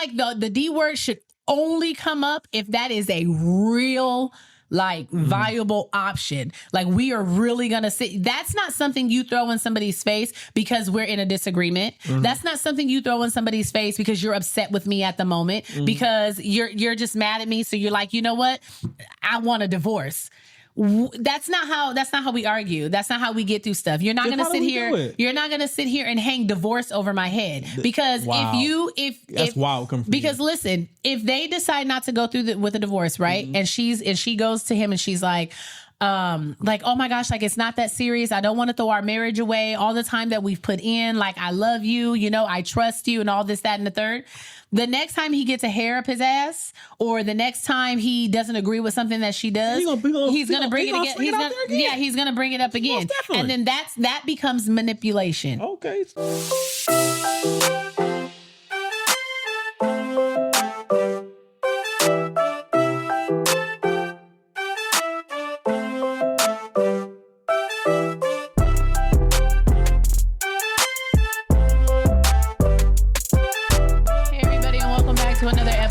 like the D word should only come up if that is a real viable option. Like, we are really gonna sit. That's not something you throw in somebody's face because we're in a disagreement. That's not something you throw in somebody's face because you're upset with me at the moment, because you're just mad at me. So you're like, you know what? I want a divorce. That's not how we argue. That's not how we get through stuff. You're not going to sit here. You're not going to sit here and hang divorce over my head, because that's wild. Because listen, if they decide not to go through with a divorce, right? And she goes to him and she's like, oh my gosh, like, it's not that serious. I don't want to throw our marriage away. All the time that we've put in, like, I love you, I trust you, and all this, that, and the third. The next time he gets a hair up his ass, or the next time he doesn't agree with something that she does, he's gonna bring it again. He's gonna bring it up again, and then that becomes manipulation. Okay.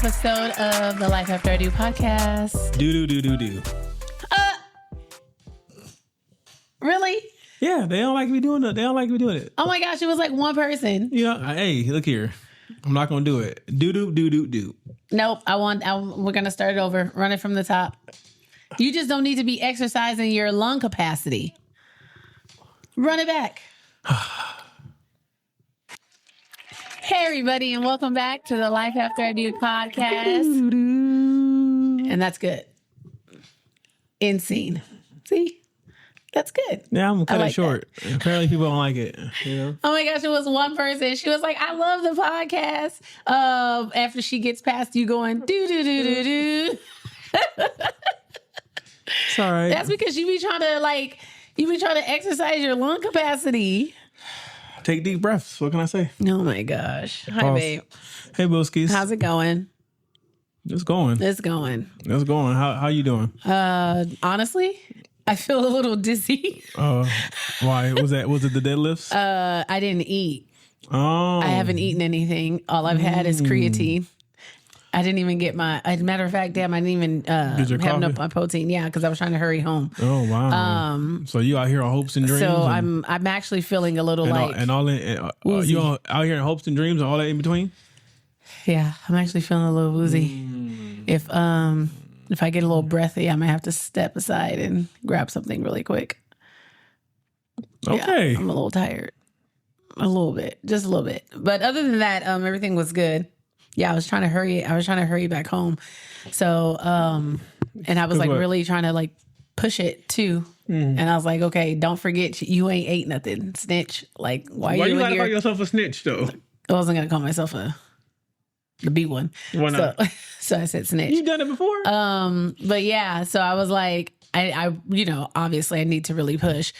Episode of the Life After I Do podcast. Do. Really? Yeah, they don't like me doing it. Oh my gosh, it was like one person. Yeah. Hey, look here. I'm not gonna do it. Do. Nope. We're gonna start it over. Run it from the top. You just don't need to be exercising your lung capacity. Run it back. Hey, everybody, and welcome back to the Life After I Do podcast. And that's good. In scene. See? That's good. Yeah, I'm going to cut it short. That. Apparently people don't like it. Oh my gosh, it was one person. She was like, I love the podcast. After she gets past you going, do. It's all right. That's because you be trying to exercise your lung capacity. Take deep breaths. What can I say? Oh my gosh. Hi, babe. Hey, Bilskis. How's it going? It's going. How you doing? Honestly, I feel a little dizzy. Why? Was it the deadlifts? I didn't eat. Oh. I haven't eaten anything. All I've had is creatine. I didn't even get as a matter of fact, I didn't even have my protein. Yeah, because I was trying to hurry home. Oh wow! So you out here on hopes and dreams? So I'm actually feeling a little you out here in hopes and dreams and all that in between? Yeah, I'm actually feeling a little woozy. If I get a little breathy, I might have to step aside and grab something really quick. Okay, yeah, I'm a little tired, just a little bit. But other than that, everything was good. Yeah, I was trying to hurry back home. So, and I was really trying to push it too. And I was like, okay, don't forget you ain't ate nothing, snitch. Like, why you gotta call yourself a snitch though? I wasn't gonna call myself the B one. Why not? So I said snitch. You done it before? But yeah, so I was like, I obviously I need to really push.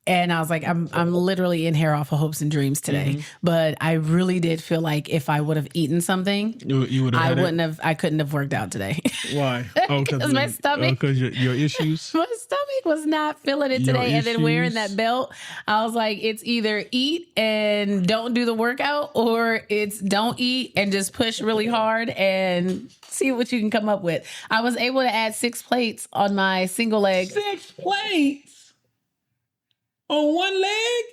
And I was like, I'm literally in here off of hopes and dreams today. But I really did feel like if I would have eaten something, you would have. I couldn't have worked out today. Why? Because my stomach. Because your issues. My stomach was not feeling it today, and then wearing that belt, I was like, it's either eat and don't do the workout, or it's don't eat and just push really hard and see what you can come up with. I was able to add 6 plates on my single leg. 6 plates. On one leg?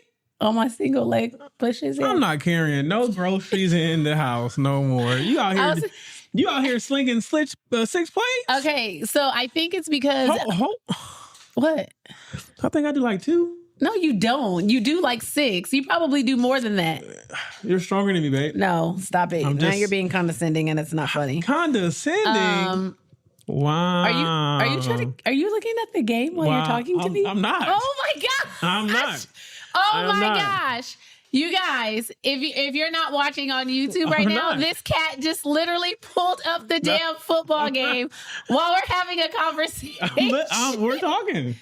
On my single leg pushes in. I'm not carrying no groceries in the house no more. You out here slinging 6 plates? Okay, so I think it's because... What? I think I do like 2. No, you don't. You do like 6. You probably do more than that. You're stronger than me, babe. No, stop it. Now you're being condescending and it's not funny. Condescending? Wow. Are you looking at the game while you're talking to me? I'm not. Oh my gosh. I'm not. Oh my gosh. You guys, if you're not watching on YouTube right now, this cat just literally pulled up the damn football game while we're having a conversation. We're talking.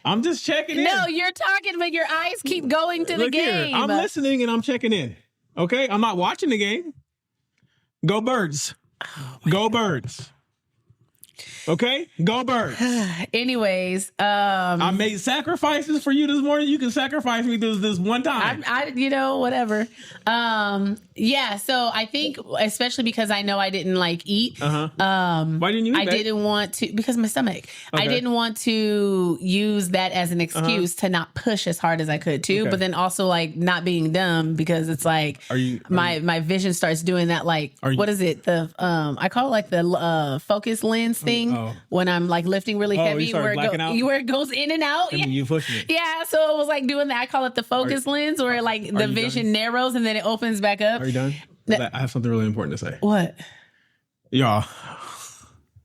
I'm just checking in. No, you're talking, but your eyes keep going to the game. Here, I'm listening and I'm checking in. Okay? I'm not watching the game. Go Birds. Go Birds. Okay, go Birds. Anyways, I made sacrifices for you this morning. You can sacrifice me this one time. Whatever. Yeah. So I think, especially because I know I didn't like eat. Why didn't you eat? I didn't want to, because of my stomach. Okay. I didn't want to use that as an excuse to not push as hard as I could too. Okay. But then also like not being dumb, because it's like my vision starts doing that. Like, what is it? I call it like the focus lens thing when I'm like lifting really heavy, where it goes in and out. And you pushing it. Yeah. So it was like doing that. I call it the focus lens, where like the vision narrows and then it opens back up. Are you done? I have something really important to say. What? Y'all.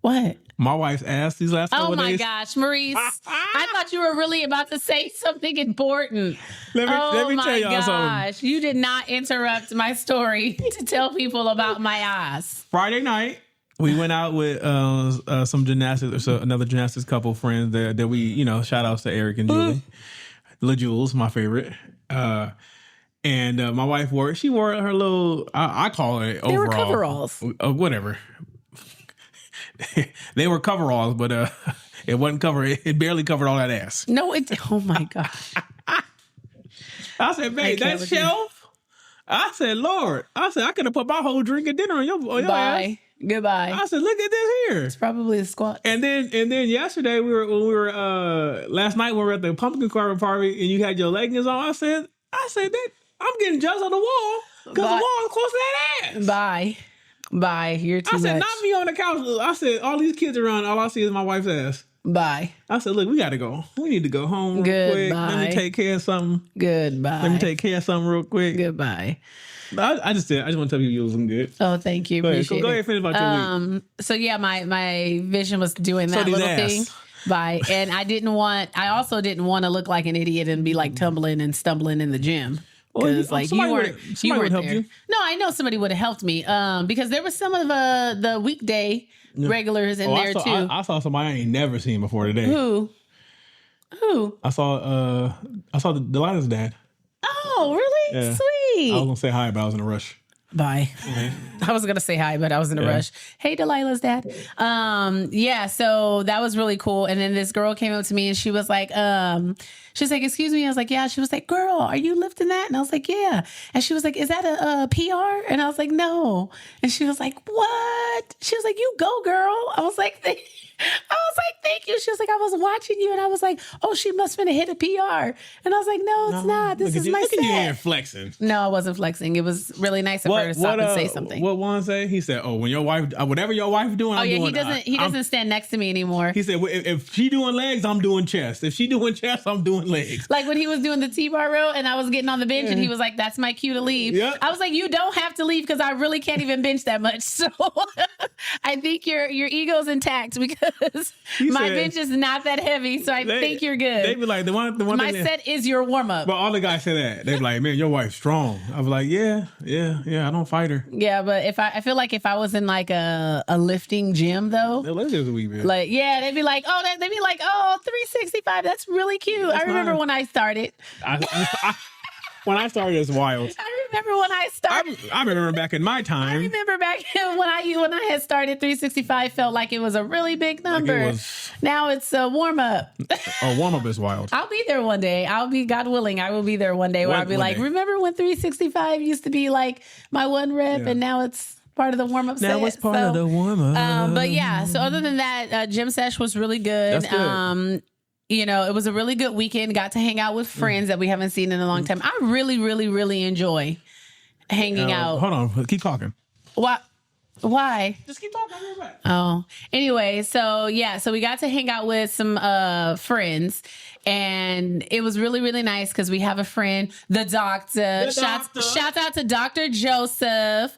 What? My wife's ass these last couple days. Oh my days. gosh, Maurice. I thought you were really about to say something important. Let me tell y'all something. You did not interrupt my story to tell people about my ass. Friday night, we went out with some gymnastics, another gymnastics couple friends that we, shout outs to Eric and Julie. La Jules, my favorite. And my wife wore her little, I call it overall. They were coveralls. Whatever. They were coveralls, but it wasn't covered. It barely covered all that ass. No, oh my gosh. I said, babe, that shelf. I said, Lord. I said, I could have put my whole drink and dinner on your ass. Goodbye. I said, look at this here. It's probably the squat. And then yesterday last night when we were at the pumpkin carving party and you had your leggings on, I said that I'm getting jealous on the wall because the wall is close to that ass. Bye. You're too much. I said, not me on the couch. I said, all these kids around, all I see is my wife's ass. Bye. I said, look, we got to go. We need to go home real quick. Let me take care of something. Goodbye. Let me take care of something real quick. Goodbye. I just want to tell you you was looking good. Oh, thank you. Appreciate it. Go ahead and finish about your week. So yeah, my vision was doing that little thing. Bye. And I also didn't want to look like an idiot and be like tumbling and stumbling in the gym. Because you weren't there. You? No, I know somebody would have helped me. Because there was some of the weekday regulars in there too. I saw somebody I ain't never seen before today. Who? I saw Delilah's dad. Oh, really? Yeah. Sweet. I was gonna say hi, but I was in a rush. Bye. I was going to say hi, but I was in a rush. Hey, Delilah's dad. Yeah, so that was really cool. And then this girl came up to me and she was like, excuse me. I was like, yeah. She was like, girl, are you lifting that? And I was like, yeah. And she was like, is that a PR? And I was like, no. And she was like, what? She was like, you go, girl. I was like, thank you. She was like, I was watching you. And I was like, oh, she must have hit a PR. And I was like, no, it's not. This is my set. Look at you here flexing. No, I wasn't flexing. It was really nice of her to stop and say something. What Juan say? He said, oh, when your wife, whatever your wife doing, I'm doing. He doesn't stand next to me anymore. He said, if she doing legs, I'm doing chest. If she doing chest, I'm doing legs. Like when he was doing the T-bar row and I was getting on the bench and he was like, that's my cue to leave. Yep. I was like, you don't have to leave because I really can't even bench that much. So I think your ego's intact because my bench is not that heavy. So I think you're good. They be like, the one my set is your warm up. But all the guys say that. They be like, man, your wife's strong. I was like, yeah, I don't fight her. Yeah, but I feel like if I was in like a lifting gym though, let's just a wee bit. Like, yeah, they'd be like, 365. That's really cute. I remember when I started. When I started, it's wild. I remember when I started. I remember back in my time. I remember back when I had started 365, felt like it was a really big number. Now it's a warm up. A warm up is wild. I'll be there one day. God willing, I will be there one day where I'll be like, remember when 365 used to be like my one rep, and now it's part of the warm up. Now it's part of the warm up. But yeah, so other than that, gym sesh was really good. That's good. It was a really good weekend. Got to hang out with friends that we haven't seen in a long time. I really, really, really enjoy hanging out. Hold on. Keep talking. Why? Just keep talking. I'll be right back. Oh. Anyway, so we got to hang out with some friends. And it was really, really nice because we have a friend, the doctor. Shout out to Dr. Joseph.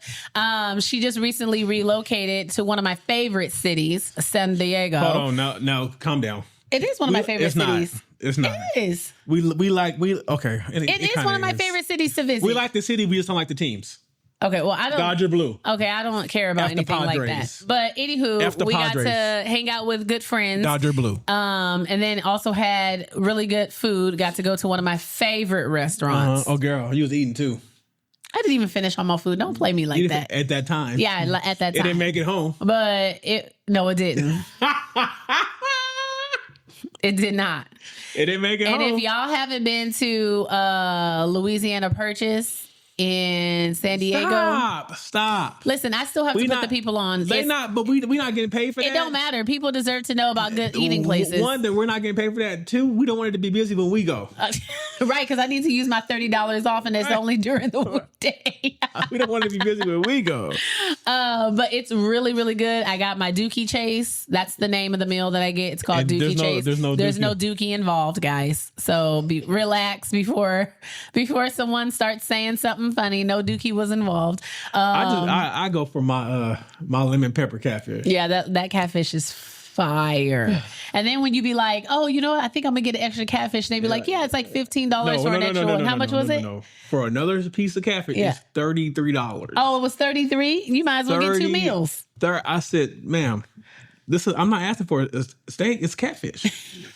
She just recently relocated to one of my favorite cities, San Diego. Hold on. No, calm down. It is one of my favorite cities. It's not. It is. Okay. It is one of my favorite cities to visit. We like the city. We just don't like the teams. Okay, well, I don't. Dodger blue. Okay, I don't care about anything like that. But anywho, we got to hang out with good friends. Dodger blue. And then also had really good food. Got to go to one of my favorite restaurants. Oh, girl, you was eating too. I didn't even finish all my food. Don't play me like that. At that time. Yeah, at that time. It didn't make it home. But it didn't. It did not. It didn't make it home. And if y'all haven't been to Louisiana Purchase in San Diego. Stop. Listen, I still have to put the people on. They not, but we not getting paid for that. It don't matter. People deserve to know about good eating places. One, that we're not getting paid for that. Two, we don't want it to be busy when we go. Right, because I need to use my $30 off, and it's only during the weekday. We don't want it to be busy when we go. But it's really, really good. I got my Dookie Chase. That's the name of the meal that I get. It's called Dookie Chase. There's no Dookie involved, guys. So relax before someone starts saying something funny. No Dookie was involved. I go for my my lemon pepper catfish. Yeah, that catfish is fire. And then when you be like, oh, you know what? I think I'm gonna get an extra catfish. And they be like, yeah, it's like $15 for an extra one. How much was it? For another piece of catfish, it's $33. Oh, it was $33? You might as well get 2 meals. I said, ma'am, I'm not asking for a steak. It's catfish.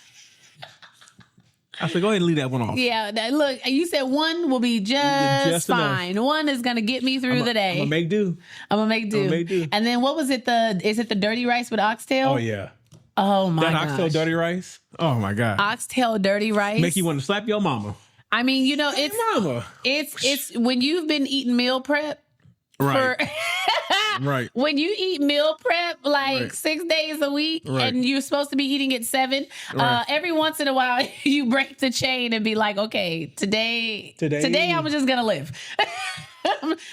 I said, go ahead and leave that one off. Yeah, look, you said one will be just fine. Enough. One is going to get me through the day. I'm going to make do. And then what was it? Is it the dirty rice with oxtail? Oh, yeah. Oh, my god. That oxtail dirty rice? Oh, my God. Oxtail dirty rice. Make you want to slap your mama. I mean, you know, it's when you've been eating meal prep. Right. Right. When you eat meal prep 6 days a week and you're supposed to be eating at 7, every once in a while you break the chain and be like, okay, today I'm just going to live.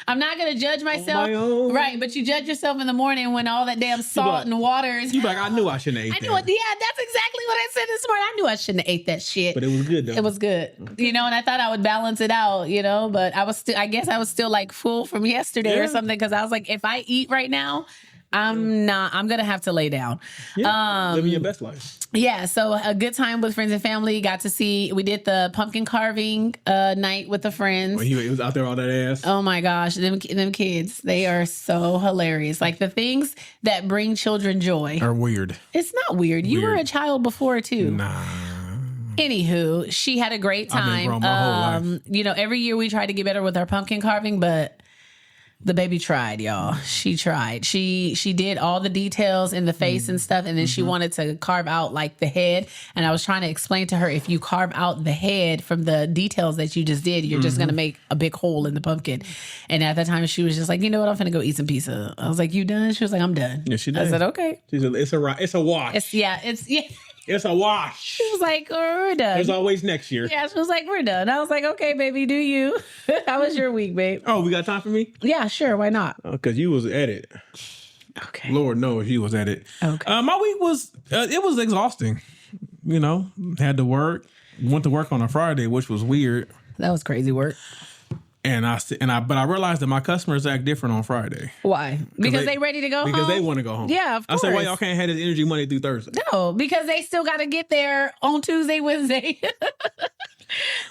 I'm not going to judge myself. Right. But you judge yourself in the morning when all that damn salt and water is. You like, I knew I shouldn't have ate that. Yeah, that's exactly what I said this morning. I knew I shouldn't have ate that shit. But it was good though. It was good. You know, and I thought I would balance it out, you know, but I guess I was still like full from yesterday or something. Cause I was like, if I eat right now, I'm going to have to lay down. Yeah, living your best life. Yeah, so a good time with friends and family. We did the pumpkin carving night with the friends. He was out there all that ass. Oh my gosh, them kids, they are so hilarious. Like the things that bring children joy are weird. It's not weird. You were a child before too. Nah. Anywho, she had a great time. I've been grown my whole life. You know, every year we try to get better with our pumpkin carving, but the baby tried, y'all. She tried. She did all the details in the face and stuff, and then she wanted to carve out like the head. And I was trying to explain to her, if you carve out the head from the details that you just did, you're just gonna make a big hole in the pumpkin. And at that time, she was just like, you know what? I'm gonna go eat some pizza. I was like, you done? She was like, I'm done. Yeah, she did. I said, okay. She said, it's a wash. It's a wash. She was like, we're done. There's always next year. Yeah, she was like, we're done. I was like, okay, baby, do you? How was your week, babe? Oh, we got time for me? Yeah, sure. Why not? Because you was at it. Okay. Lord knows you was at it. Okay. My week was, it was exhausting. You know, had to work. Went to work on a Friday, which was weird. That was crazy work. But I realized that my customers act different on Friday. Why? Because they ready to go home? Because they want to go home. Yeah, of course. I said, why y'all can't have this energy Monday through Thursday? No, because they still got to get there on Tuesday, Wednesday.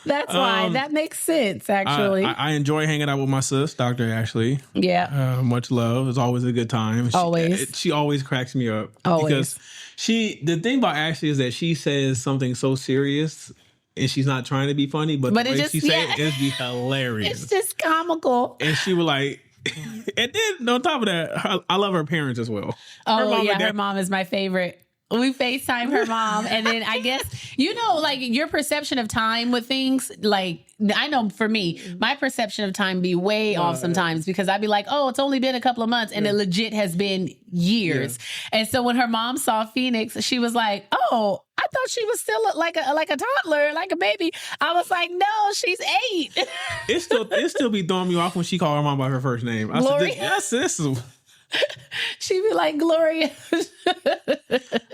That's why. That makes sense, actually. I enjoy hanging out with my sis, Dr. Ashley. Yeah. Much love. It's always a good time. She always cracks me up. Always. Because the thing about Ashley is that she says something so serious and she's not trying to be funny, but the way she said it be hilarious. It's just comical. And she was like, and then on top of that, I love her parents as well. Her mom is my favorite. We FaceTime her mom, and then I guess, you know, like your perception of time with things, like, I know for me, my perception of time be way off sometimes because I'd be like, oh, it's only been a couple of months, and it legit has been years. Yeah. And so when her mom saw Phoenix, she was like, oh, I thought she was still like a toddler, like a baby. I was like, no, she's 8. It still be throwing me off when she called her mom by her first name. I Gloria? said, this is... She'd be like, Gloria.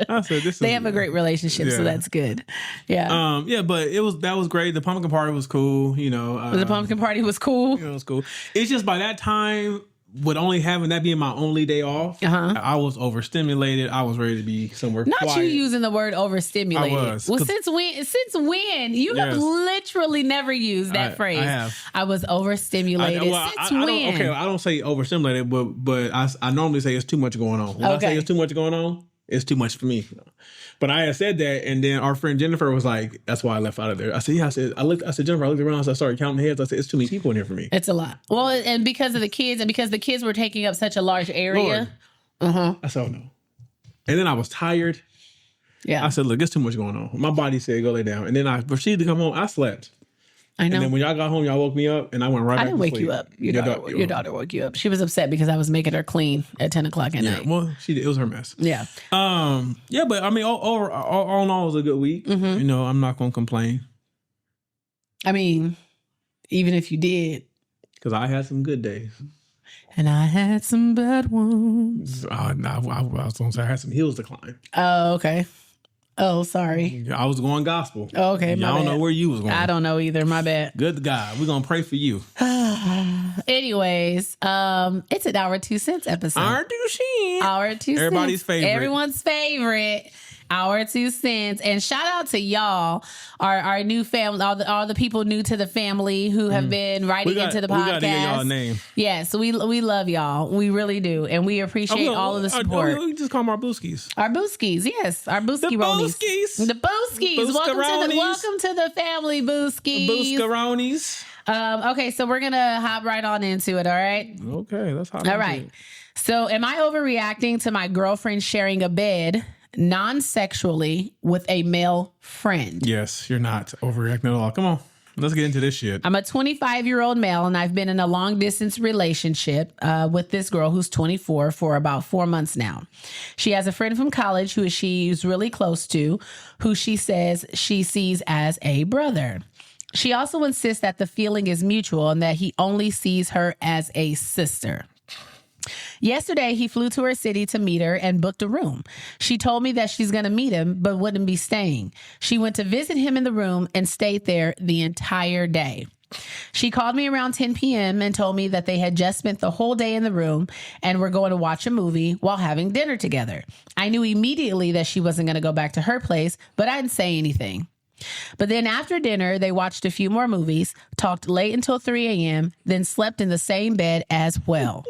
I said, they have a great relationship, so that's good. Yeah. But that was great. The pumpkin party was cool, you know. The pumpkin party was cool. You know, it was cool. It's just by that time, with only having that being my only day off, I was overstimulated. I was ready to be somewhere Not quiet. you using the word overstimulated. I was. Well, since when? You have literally never used that phrase. I have. I was overstimulated. Since when? I don't say overstimulated, but I normally say it's too much going on. When I say it's too much going on, It's too much for me. But I had said that, and then our friend Jennifer was like, "That's why I left out of there." I said, "Yeah." I said, Jennifer, I looked around, so I started counting heads. I said, "It's too many people in here for me." It's a lot. Well, and because of the kids, and because the kids were taking up such a large area. I said, "Oh no." And then I was tired. Yeah. I said, "Look, there's too much going on." My body said, "Go lay down." And then I proceeded to come home. I slept. I know. And then when y'all got home, y'all woke me up, and I went right back to sleep. I didn't wake you up. Your daughter woke you up. She was upset because I was making her clean at 10 o'clock at night. Well, it was her mess. Yeah. Yeah, but I mean, all in all, it was a good week. Mm-hmm. You know, I'm not going to complain. I mean, even if you did. Because I had some good days. And I had some bad ones. I was going to say I had some hills to climb. Oh, okay. Oh, sorry. I was going gospel. Oh, okay, my I don't bad. know where you was going. I don't know either. My bad. Good God. We're going to pray for you. Anyways, it's an Our 2 Cents episode. Our 2 Cents. Our 2 Everybody's cents. favorite. Everyone's favorite. Our 2 cents. And shout out to y'all, our new family, all the people new to the family who have been writing into the podcast. We got to get y'all a name. Yes, we love y'all. We really do. And we appreciate all of the support. We just call them our booskies. Our booskies, yes. Our booski ronies. The booskies. Welcome to the family, booskies. Booscaronies. Okay, so we're going to hop right on into it, all right? Okay, let's hop All right. So am I overreacting to my girlfriend sharing a bed non-sexually with a male friend? Yes, you're not overreacting at all. Come on, let's get into this shit. I'm a 25-year-old male, and I've been in a long-distance relationship with this girl who's 24 for about 4 months now. She has a friend from college who she's really close to, who she says she sees as a brother. She also insists that the feeling is mutual and that he only sees her as a sister. Yesterday, he flew to her city to meet her and booked a room. She told me that she's going to meet him, but wouldn't be staying. She went to visit him in the room and stayed there the entire day. She called me around 10 p.m. and told me that they had just spent the whole day in the room and were going to watch a movie while having dinner together. I knew immediately that she wasn't going to go back to her place, but I didn't say anything. But then after dinner, they watched a few more movies, talked late until 3 a.m., then slept in the same bed as well.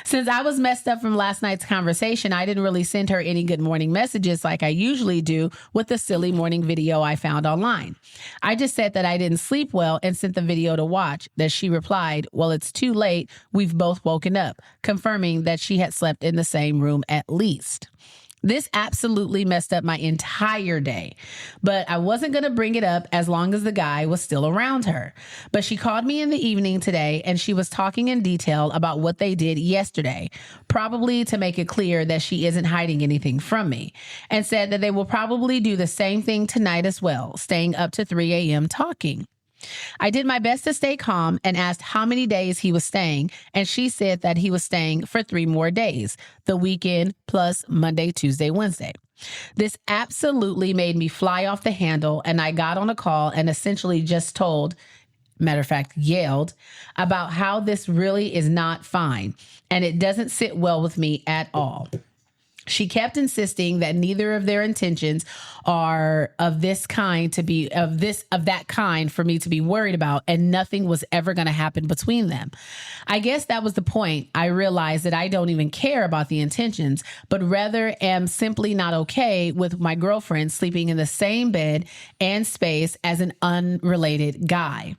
Since I was messed up from last night's conversation, I didn't really send her any good morning messages like I usually do with the silly morning video I found online. I just said that I didn't sleep well and sent the video to watch, that she replied, "Well, it's too late. We've both woken up," confirming that she had slept in the same room at least. This absolutely messed up my entire day, but I wasn't going to bring it up as long as the guy was still around her. But she called me in the evening today and she was talking in detail about what they did yesterday, probably to make it clear that she isn't hiding anything from me, and said that they will probably do the same thing tonight as well, staying up to 3 a.m. talking. I did my best to stay calm and asked how many days he was staying, and she said that he was staying for 3 more days, the weekend plus Monday, Tuesday, Wednesday. This absolutely made me fly off the handle, and I got on a call and essentially just told, matter of fact, yelled, about how this really is not fine, and it doesn't sit well with me at all. She kept insisting that neither of their intentions are of that kind for me to be worried about, and nothing was ever going to happen between them. I guess that was the point. I realized that I don't even care about the intentions, but rather am simply not okay with my girlfriend sleeping in the same bed and space as an unrelated guy.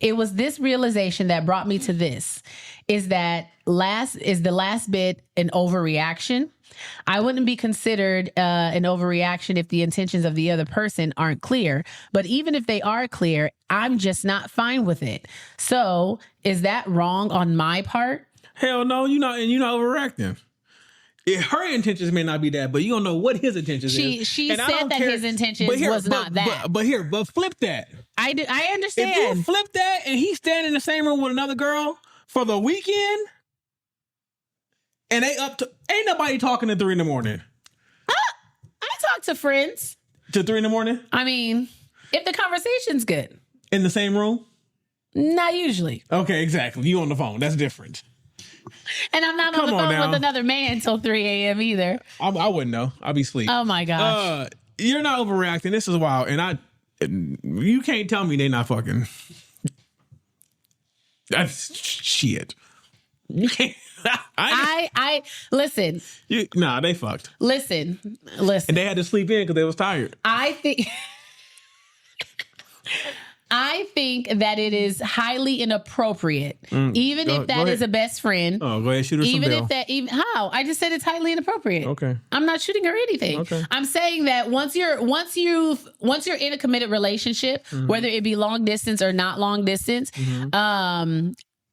It was this realization that brought me to this. Is the last bit an overreaction? I wouldn't be considered an overreaction if the intentions of the other person aren't clear. But even if they are clear, I'm just not fine with it. So is that wrong on my part? Hell no, you're not overreacting. Her intentions may not be that, but you don't know what his intentions is. She said that his intentions was not that. But flip that. I understand. If you flip that and he's standing in the same room with another girl for the weekend, and ain't nobody talking at 3 a.m. I talk to friends. To 3 a.m? I mean, if the conversation's good. In the same room? Not usually. Okay, exactly. You on the phone. That's different. And I'm not on the phone with another man until 3 a.m. either. I wouldn't know. I'll be asleep. Oh my gosh. You're not overreacting. This is wild. And you can't tell me they not fucking. That's shit. You can't. I listen. They fucked. Listen. And they had to sleep in because they was tired. I think that it is highly inappropriate, even if that is a best friend. Oh, go ahead, shoot her even some if how? I just said it's highly inappropriate. Okay. I'm not shooting her anything. Okay. I'm saying that once you're in a committed relationship, whether it be long distance or not long distance,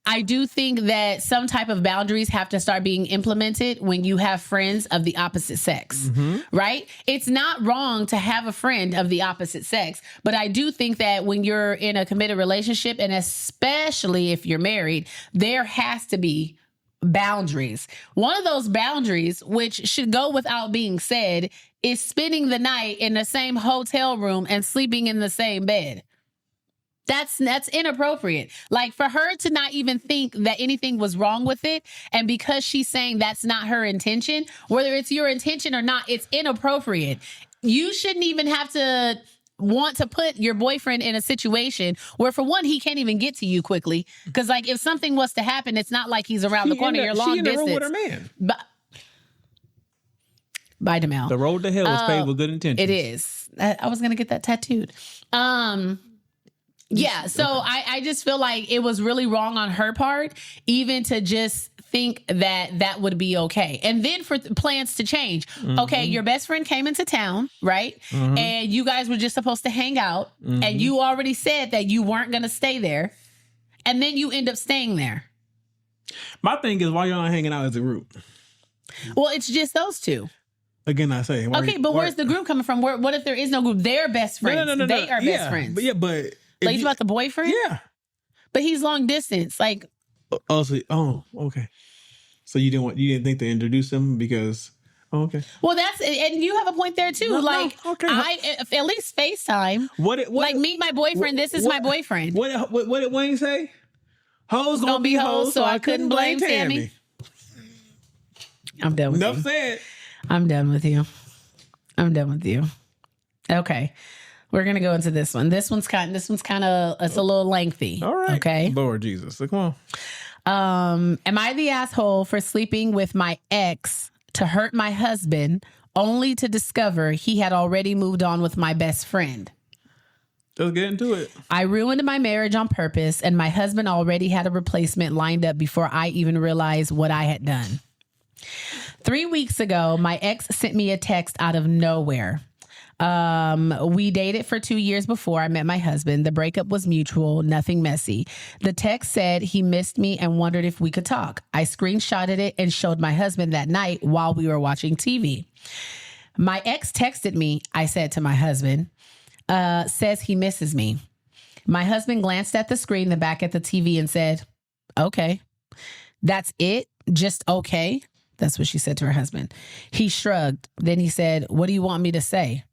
I do think that some type of boundaries have to start being implemented when you have friends of the opposite sex, right? It's not wrong to have a friend of the opposite sex, but I do think that when you're in a committed relationship, and especially if you're married, there has to be boundaries. One of those boundaries, which should go without being said, is spending the night in the same hotel room and sleeping in the same bed. That's inappropriate. Like, for her to not even think that anything was wrong with it, and because she's saying that's not her intention, whether it's your intention or not, it's inappropriate. You shouldn't even have to want to put your boyfriend in a situation where, for one, he can't even get to you quickly. Because, like, if something was to happen, it's not like he's around the corner. You're long distance. She in the room with her man. Bye, Demel. The road to hell is paved with good intentions. It is. I was going to get that tattooed. Yeah, so I just feel like it was really wrong on her part, even to just think that would be okay. And then for plans to change. Okay, your best friend came into town, right? And you guys were just supposed to hang out. And you already said that you weren't going to stay there. And then you end up staying there. My thing is, why y'all not hanging out as a group? Well, it's just those two. Again, I say. Where's the group coming from? What if there is no group? They're best friends. No. They are best friends. But like, you about the boyfriend? Yeah. But he's long distance. Like, okay. So you didn't think to introduce him because okay. Well, and you have a point there too. Okay. I at least FaceTime. What like, meet my boyfriend. This is my boyfriend. What did Wayne say? Hoes gonna be hoes, so I couldn't blame Tammy. I'm done with you. Enough said. I'm done with you. Okay. We're going to go into this one. This one's kind of, it's a little lengthy. All right. Okay. Lord Jesus. Come on. Am I the asshole for sleeping with my ex to hurt my husband, only to discover he had already moved on with my best friend? Let's get into it. I ruined my marriage on purpose, and my husband already had a replacement lined up before I even realized what I had done. 3 weeks ago, my ex sent me a text out of nowhere. We dated for 2 years before I met my husband. The breakup was mutual, nothing messy. The text said he missed me and wondered if we could talk. I screenshotted it and showed my husband that night while we were watching TV. My ex texted me, I said to my husband, says he misses me. My husband glanced at the screen, then back at the TV and said, okay. That's it? Just okay? That's what she said to her husband. He shrugged. Then he said, what do you want me to say?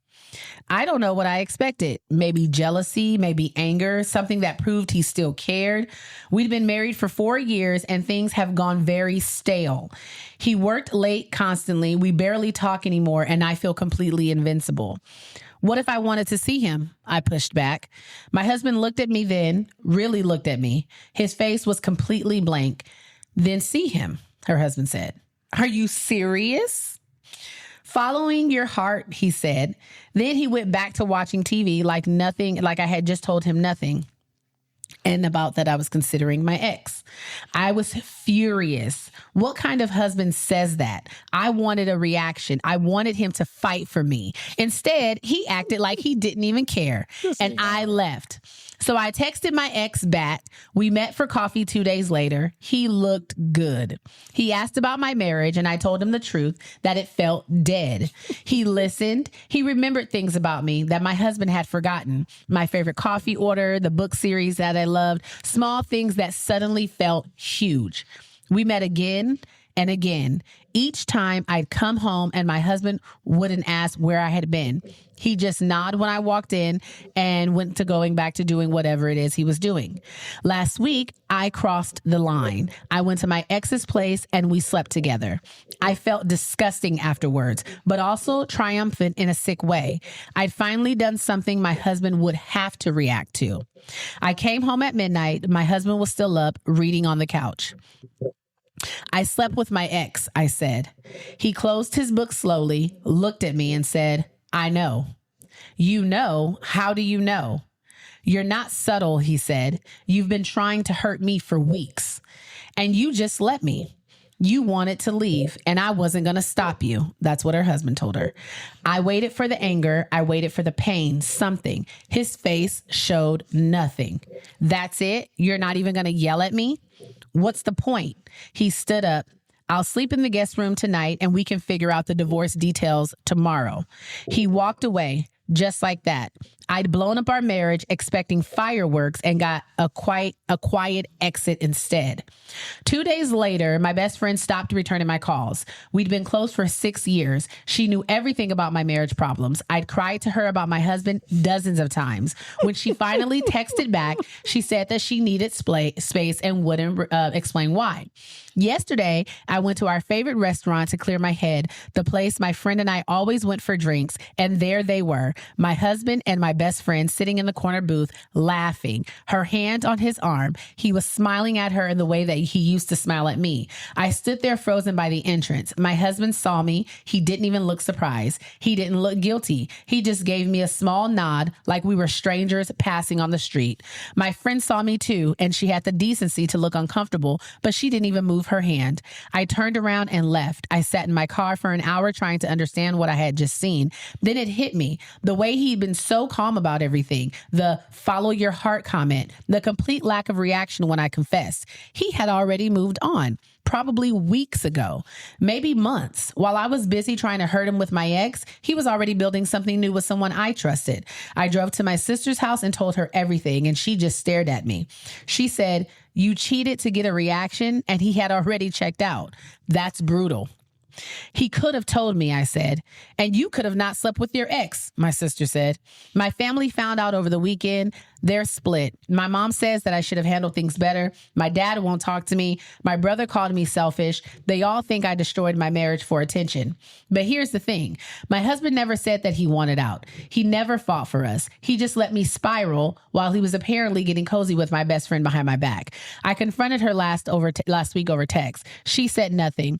I don't know what I expected. Maybe jealousy, maybe anger, something that proved he still cared. We'd been married for 4 years and things have gone very stale. He worked late constantly. We barely talk anymore and I feel completely invincible. What if I wanted to see him? I pushed back. My husband looked at me then, really looked at me. His face was completely blank. Then see him, her husband said. Are you serious? Following your heart, he said. Then he went back to watching TV like nothing, like I had just told him nothing. And about that I was considering my ex. I was furious. What kind of husband says that? I wanted a reaction. I wanted him to fight for me. Instead, he acted like he didn't even care. And I left. So I texted my ex back. We met for coffee 2 days later. He looked good. He asked about my marriage and I told him the truth, that it felt dead. He listened. He remembered things about me that my husband had forgotten. My favorite coffee order, the book series that I loved, small things that suddenly felt huge. We met again and again. Each time I'd come home and my husband wouldn't ask where I had been. He just nodded when I walked in and went to going back to doing whatever it is he was doing. Last week, I crossed the line. I went to my ex's place and we slept together. I felt disgusting afterwards, but also triumphant in a sick way. I'd finally done something my husband would have to react to. I came home at midnight. My husband was still up, reading on the couch. I slept with my ex, I said. He closed his book slowly, looked at me and said, I know. You know? How do you know? You're not subtle, he said. You've been trying to hurt me for weeks. And you just let me. You wanted to leave, and I wasn't going to stop you. That's what her husband told her. I waited for the anger. I waited for the pain, something. His face showed nothing. That's it? You're not even going to yell at me? What's the point? He stood up. I'll sleep in the guest room tonight, and we can figure out the divorce details tomorrow. He walked away. Just like that. I'd blown up our marriage expecting fireworks and got a quiet exit instead. 2 days later, my best friend stopped returning my calls. We'd been close for 6 years. She knew everything about my marriage problems. I'd cried to her about my husband dozens of times. When she finally texted back, she said that she needed space and wouldn't explain why. Yesterday, I went to our favorite restaurant to clear my head, the place my friend and I always went for drinks, and there they were, my husband and my best friend sitting in the corner booth, laughing, her hand on his arm. He was smiling at her in the way that he used to smile at me. I stood there frozen by the entrance. My husband saw me. He didn't even look surprised. He didn't look guilty. He just gave me a small nod like we were strangers passing on the street. My friend saw me too, and she had the decency to look uncomfortable, but she didn't even move her hand. I turned around and left. I sat in my car for an hour trying to understand what I had just seen. Then it hit me. The way he'd been so calm about everything, the follow your heart comment, the complete lack of reaction when I confessed. He had already moved on, probably weeks ago, maybe months. While I was busy trying to hurt him with my ex, he was already building something new with someone I trusted. I drove to my sister's house and told her everything, and she just stared at me. She said, "You cheated to get a reaction, and he had already checked out. That's brutal." He could have told me, I said, and you could have not slept with your ex, my sister said. My family found out over the weekend. They're split. My mom says that I should have handled things better. My dad won't talk to me. My brother called me selfish. They all think I destroyed my marriage for attention. But here's the thing. My husband never said that he wanted out. He never fought for us. He just let me spiral while he was apparently getting cozy with my best friend behind my back. I confronted her last week over text. She said nothing.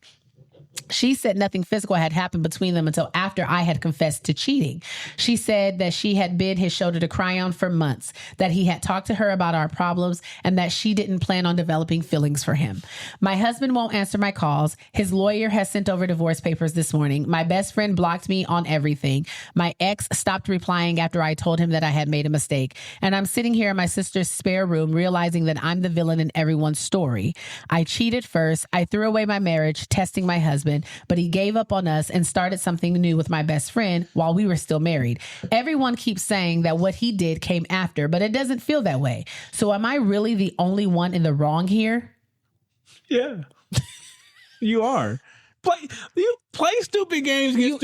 She said nothing physical had happened between them until after I had confessed to cheating. She said that she had been his shoulder to cry on for months, that he had talked to her about our problems, and that she didn't plan on developing feelings for him. My husband won't answer my calls. His lawyer has sent over divorce papers this morning. My best friend blocked me on everything. My ex stopped replying after I told him that I had made a mistake. And I'm sitting here in my sister's spare room realizing that I'm the villain in everyone's story. I cheated first. I threw away my marriage, testing my husband, but he gave up on us and started something new with my best friend while we were still married. Everyone keeps saying that what he did came after, but it doesn't feel that way. So am I really the only one in the wrong here? Yeah, you are. You play stupid games, get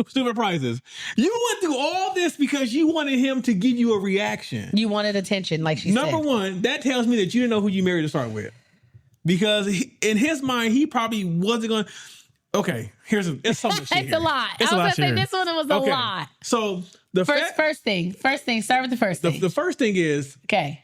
stupid prizes. You went through all this because you wanted him to give you a reaction. You wanted attention, like she said. Number one, that tells me that you didn't know who you married to start with. Because in his mind, he probably wasn't going to... Okay, it's so much shit It's a lot. I was going to say this one was a lot. So the first thing, start with the first thing. The first thing is... Okay.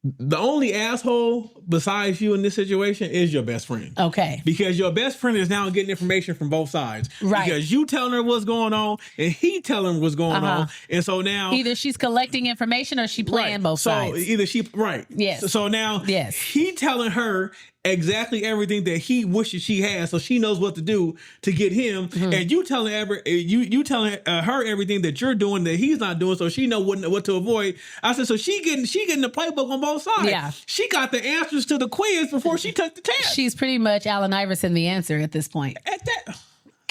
The only asshole besides you in this situation is your best friend. Okay. Because your best friend is now getting information from both sides. Right. Because you telling her what's going on and he telling her what's going on. And so now... Either she's collecting information or she playing both sides. So either she... Right. Yes. So now he telling her exactly everything that he wishes she has, so she knows what to do to get him. Mm-hmm. And you telling her everything that you're doing that he's not doing, so she know what to avoid. I said, so she getting the playbook on both sides. Yeah, she got the answers to the quiz before she took the test. She's pretty much Allen Iverson, the answer at this point. At that,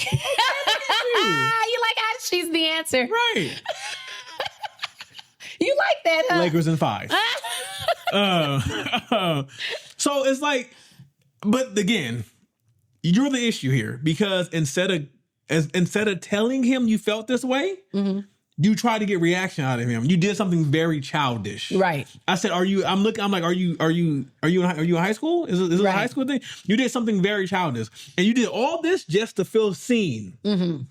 you like how she's the answer, right? You like that, huh? Lakers in 5. So it's like, but again, you're the issue here because instead of telling him you felt this way, mm-hmm. you tried to get reaction out of him. You did something very childish, right? I said, "Are you?" I'm like, "Are you in high school? Is it a high school thing?" You did something very childish, and you did all this just to feel seen. Mm-hmm.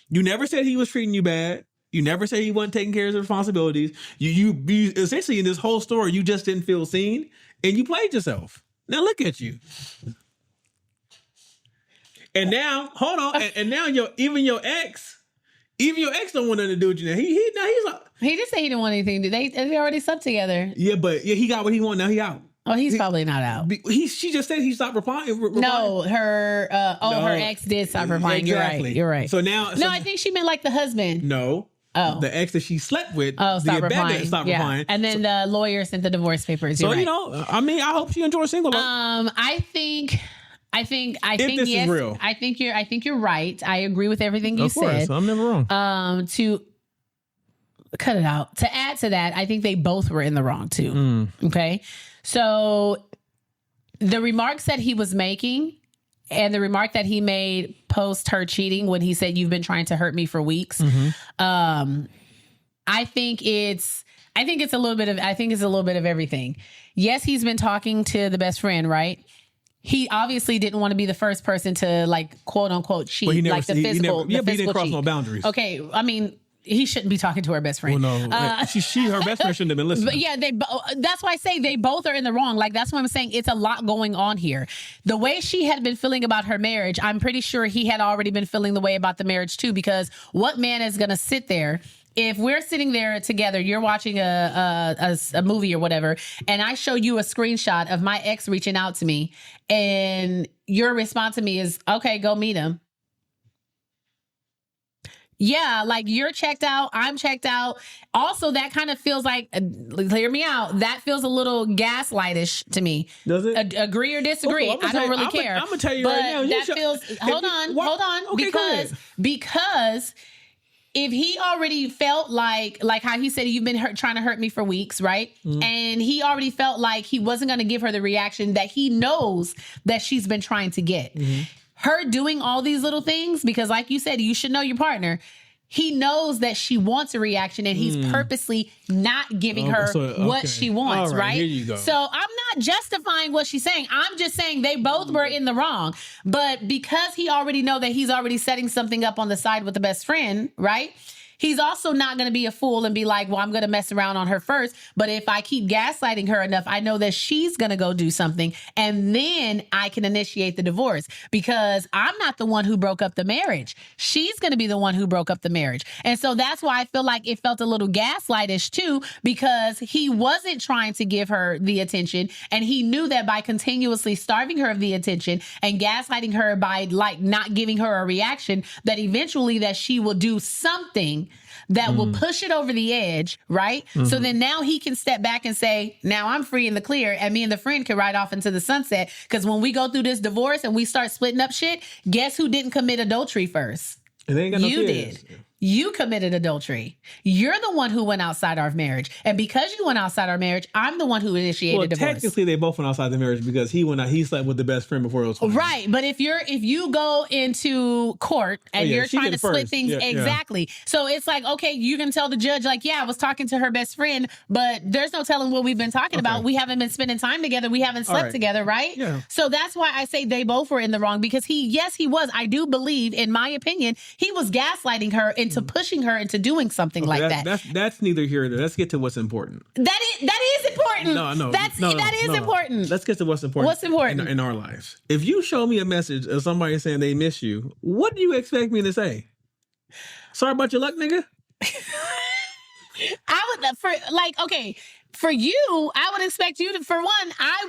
You never said he was treating you bad. You never said he wasn't taking care of his responsibilities. You essentially in this whole story, you just didn't feel seen, and you played yourself. Now look at you. And now, hold on, and now even your ex don't want nothing to do with you now. He's like, he did say he didn't want anything. They already slept together. Yeah, but he got what he want. Now he out. Oh, he's probably not out. She just said he stopped replying. No, her ex did stop replying. Exactly. You're right. So now, I think she meant like the husband. No. Oh. The ex that she slept with. Stop replying. Stopped replying. And then the lawyer sent the divorce papers. So, right. I hope she enjoys single life. I think this yes, is real. I think you're right. I agree with everything you said. Of course, I'm never wrong. To cut it out. To add to that, I think they both were in the wrong too. Okay. So the remarks that he was making and the remark that he made post her cheating when he said, "You've been trying to hurt me for weeks." I think it's a little bit of everything. Yes, he's been talking to the best friend, right? He obviously didn't want to be the first person to like quote unquote cheat, But he never, like the he physical. never, yeah, but he didn't cross cheat. no boundaries. Okay, I mean, he shouldn't be talking to her best friend. Well, no, her best friend shouldn't have been listening. But yeah, that's why I say they both are in the wrong. Like, that's why I'm saying it's a lot going on here. The way she had been feeling about her marriage, I'm pretty sure he had already been feeling the way about the marriage too, because what man is going to sit there if we're sitting there together, you're watching a movie or whatever, and I show you a screenshot of my ex reaching out to me, and your response to me is, okay, go meet him. Yeah, like you're checked out, I'm checked out. Also, that kind of feels like, hear me out, that feels a little gaslightish to me. Does it? Agree or disagree? Okay, I don't really care. I'm going to tell you but right now. That feels, hold on. Okay, because if he already felt like how he said, you've been trying to hurt me for weeks, right? And he already felt like he wasn't going to give her the reaction that he knows that she's been trying to get. Her doing all these little things, because like you said, you should know your partner. He knows that she wants a reaction, and he's purposely not giving her what she wants, right? Here you go. So I'm not justifying what she's saying. I'm just saying they both were in the wrong. But because he already know that he's already setting something up on the side with the best friend, right? He's also not going to be a fool and be like, well, I'm going to mess around on her first. But if I keep gaslighting her enough, I know that she's going to go do something. And then I can initiate the divorce, because I'm not the one who broke up the marriage. She's going to be the one who broke up the marriage. And so that's why I feel like it felt a little gaslightish too, because he wasn't trying to give her the attention. And he knew that by continuously starving her of the attention and gaslighting her by like not giving her a reaction, that eventually that she will do something that will push it over the edge, right? So then now he can step back and say, now I'm free in the clear, and me and the friend can ride off into the sunset. Because when we go through this divorce and we start splitting up shit, guess who didn't commit adultery first? And they ain't got no You kids. did. You committed adultery. You're the one who went outside our marriage. And because you went outside our marriage, I'm the one who initiated divorce. Technically, they both went outside the marriage because he slept with the best friend before it was final. Right. But if you go into court and you're trying to split things, exactly. So it's like, okay, you can tell the judge, like, yeah, I was talking to her best friend, but there's no telling what we've been talking about. We haven't been spending time together. We haven't slept together, right? Yeah. So that's why I say they both were in the wrong, because he was. I do believe, in my opinion, he was gaslighting her into pushing her into doing something like that. That's neither here nor there. Let's get to what's important. That is important. That is important. Let's get to what's important. What's important in our lives? If you show me a message of somebody saying they miss you, what do you expect me to say? Sorry about your luck, nigga. For you, I would expect you to, for one, I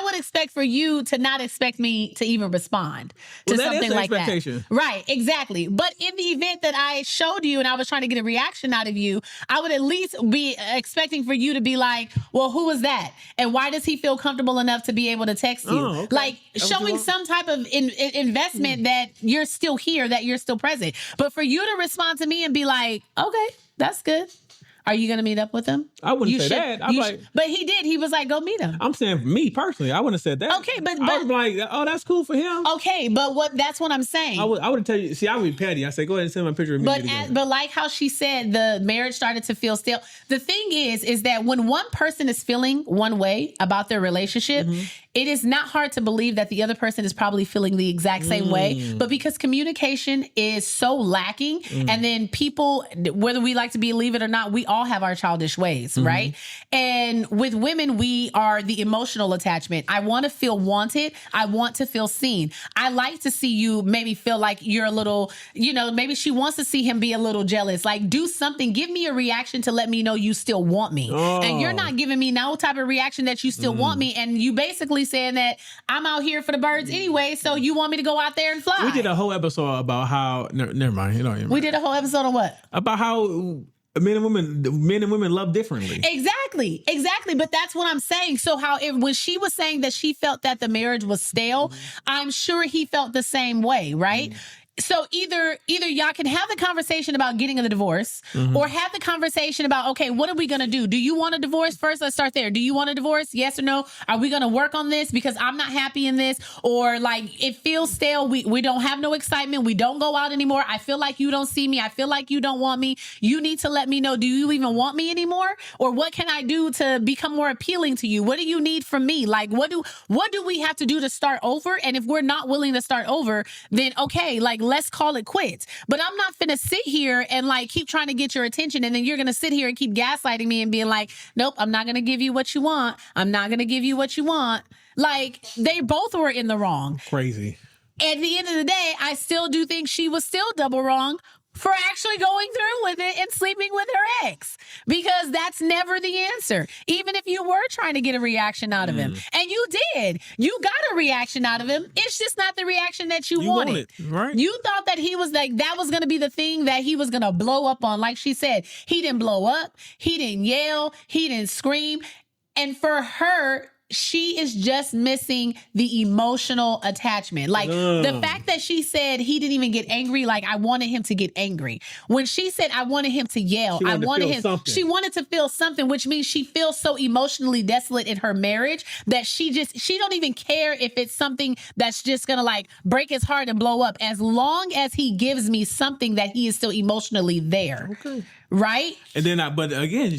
would expect for you to not expect me to even respond to something like that. Right, exactly. But in the event that I showed you and I was trying to get a reaction out of you, I would at least be expecting for you to be like, well, who was that? And why does he feel comfortable enough to be able to text you? Oh, okay. Like showing some type of investment that you're still here, that you're still present. But for you to respond to me and be like, okay, that's good. Are you going to meet up with him? I wouldn't say that. But he did. He was like, go meet him. I'm saying for me personally, I wouldn't have said that. Okay, but I was like, oh, that's cool for him. Okay, but that's what I'm saying. I would tell you. See, I would be petty. I say, go ahead and send my picture of me. But like how she said, the marriage started to feel stale. The thing is that when one person is feeling one way about their relationship, it is not hard to believe that the other person is probably feeling the exact same way. But because communication is so lacking, and then people, whether we like to believe it or not, we all have our childish ways, right? And with women, we are the emotional attachment. I want to feel wanted. I want to feel seen. I like to see you maybe feel like you're a little, maybe she wants to see him be a little jealous. Like, do something. Give me a reaction to let me know you still want me. And you're not giving me no type of reaction that you still want me. And you basically saying that I'm out here for the birds anyway, so you want me to go out there and fly. We did a whole episode about how, never mind. We did a whole episode on what? About how men and women love differently. Exactly. But that's what I'm saying. So when she was saying that she felt that the marriage was stale, I'm sure he felt the same way, right? So either y'all can have the conversation about getting a divorce or have the conversation about, okay, what are we going to do? Do you want a divorce? First, let's start there. Do you want a divorce? Yes or no? Are we going to work on this because I'm not happy in this? Or like it feels stale. We don't have no excitement. We don't go out anymore. I feel like you don't see me. I feel like you don't want me. You need to let me know. Do you even want me anymore? Or what can I do to become more appealing to you? What do you need from me? Like what do we have to do to start over? And if we're not willing to start over, then okay, like let's call it quits. But I'm not finna sit here and like keep trying to get your attention. And then you're going to sit here and keep gaslighting me and being like, nope, I'm not going to give you what you want. I'm not going to give you what you want. Like they both were in the wrong. Crazy. At the end of the day, I still do think she was still double wrong for actually going through with it and sleeping with her ex, because that's never the answer. Even if you were trying to get a reaction out of him, and you did, you got a reaction out of him. It's just not the reaction that you wanted. Right? You thought that he was like, that was going to be the thing that he was going to blow up on. Like she said, he didn't blow up. He didn't yell. He didn't scream. And for her, she is just missing the emotional attachment. Like the fact that she said he didn't even get angry, like I wanted him to get angry. When she said I wanted him to yell, she wanted to feel something, which means she feels so emotionally desolate in her marriage that she don't even care if it's something that's just gonna like break his heart and blow up, as long as he gives me something that he is still emotionally there. Okay. Right? And then, but again,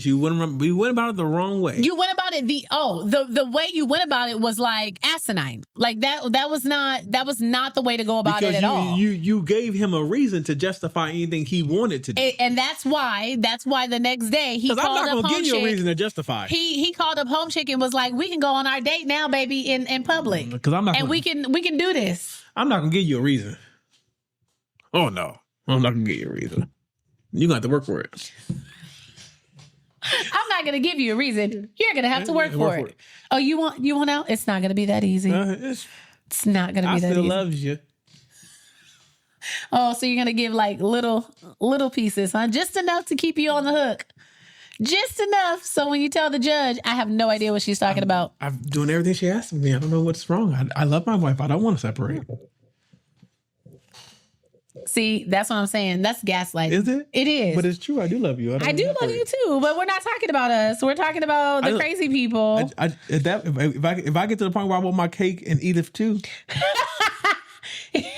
we went about it the wrong way. You went about it the way you went about it was like asinine. Like that was not the way to go about it at all. You gave him a reason to justify anything he wanted to do, and that's why the next day he called up Home Chick. I'm not gonna give you a reason to justify. He called up Home Chick and was like, "We can go on our date now, baby, in public, because I'm not, and we can do this." I'm not gonna give you a reason. Oh no, I'm not gonna give you a reason. You're going to have to work for it. I'm not going to give you a reason. You're going to have to work for it. Oh, you want out? It's not going to be that easy. It's not going to be that easy. I still loves you. Oh, so you're going to give like little pieces, huh? Just enough to keep you on the hook. Just enough. So when you tell the judge, I have no idea what she's talking about. I'm doing everything she asked me. I don't know what's wrong. I love my wife. I don't want to separate. See, that's what I'm saying. That's gaslighting. Is it? It is. But it's true. I do love you. I do love you too. But we're not talking about us. We're talking about the crazy people. If I get to the point where I want my cake and eat it too.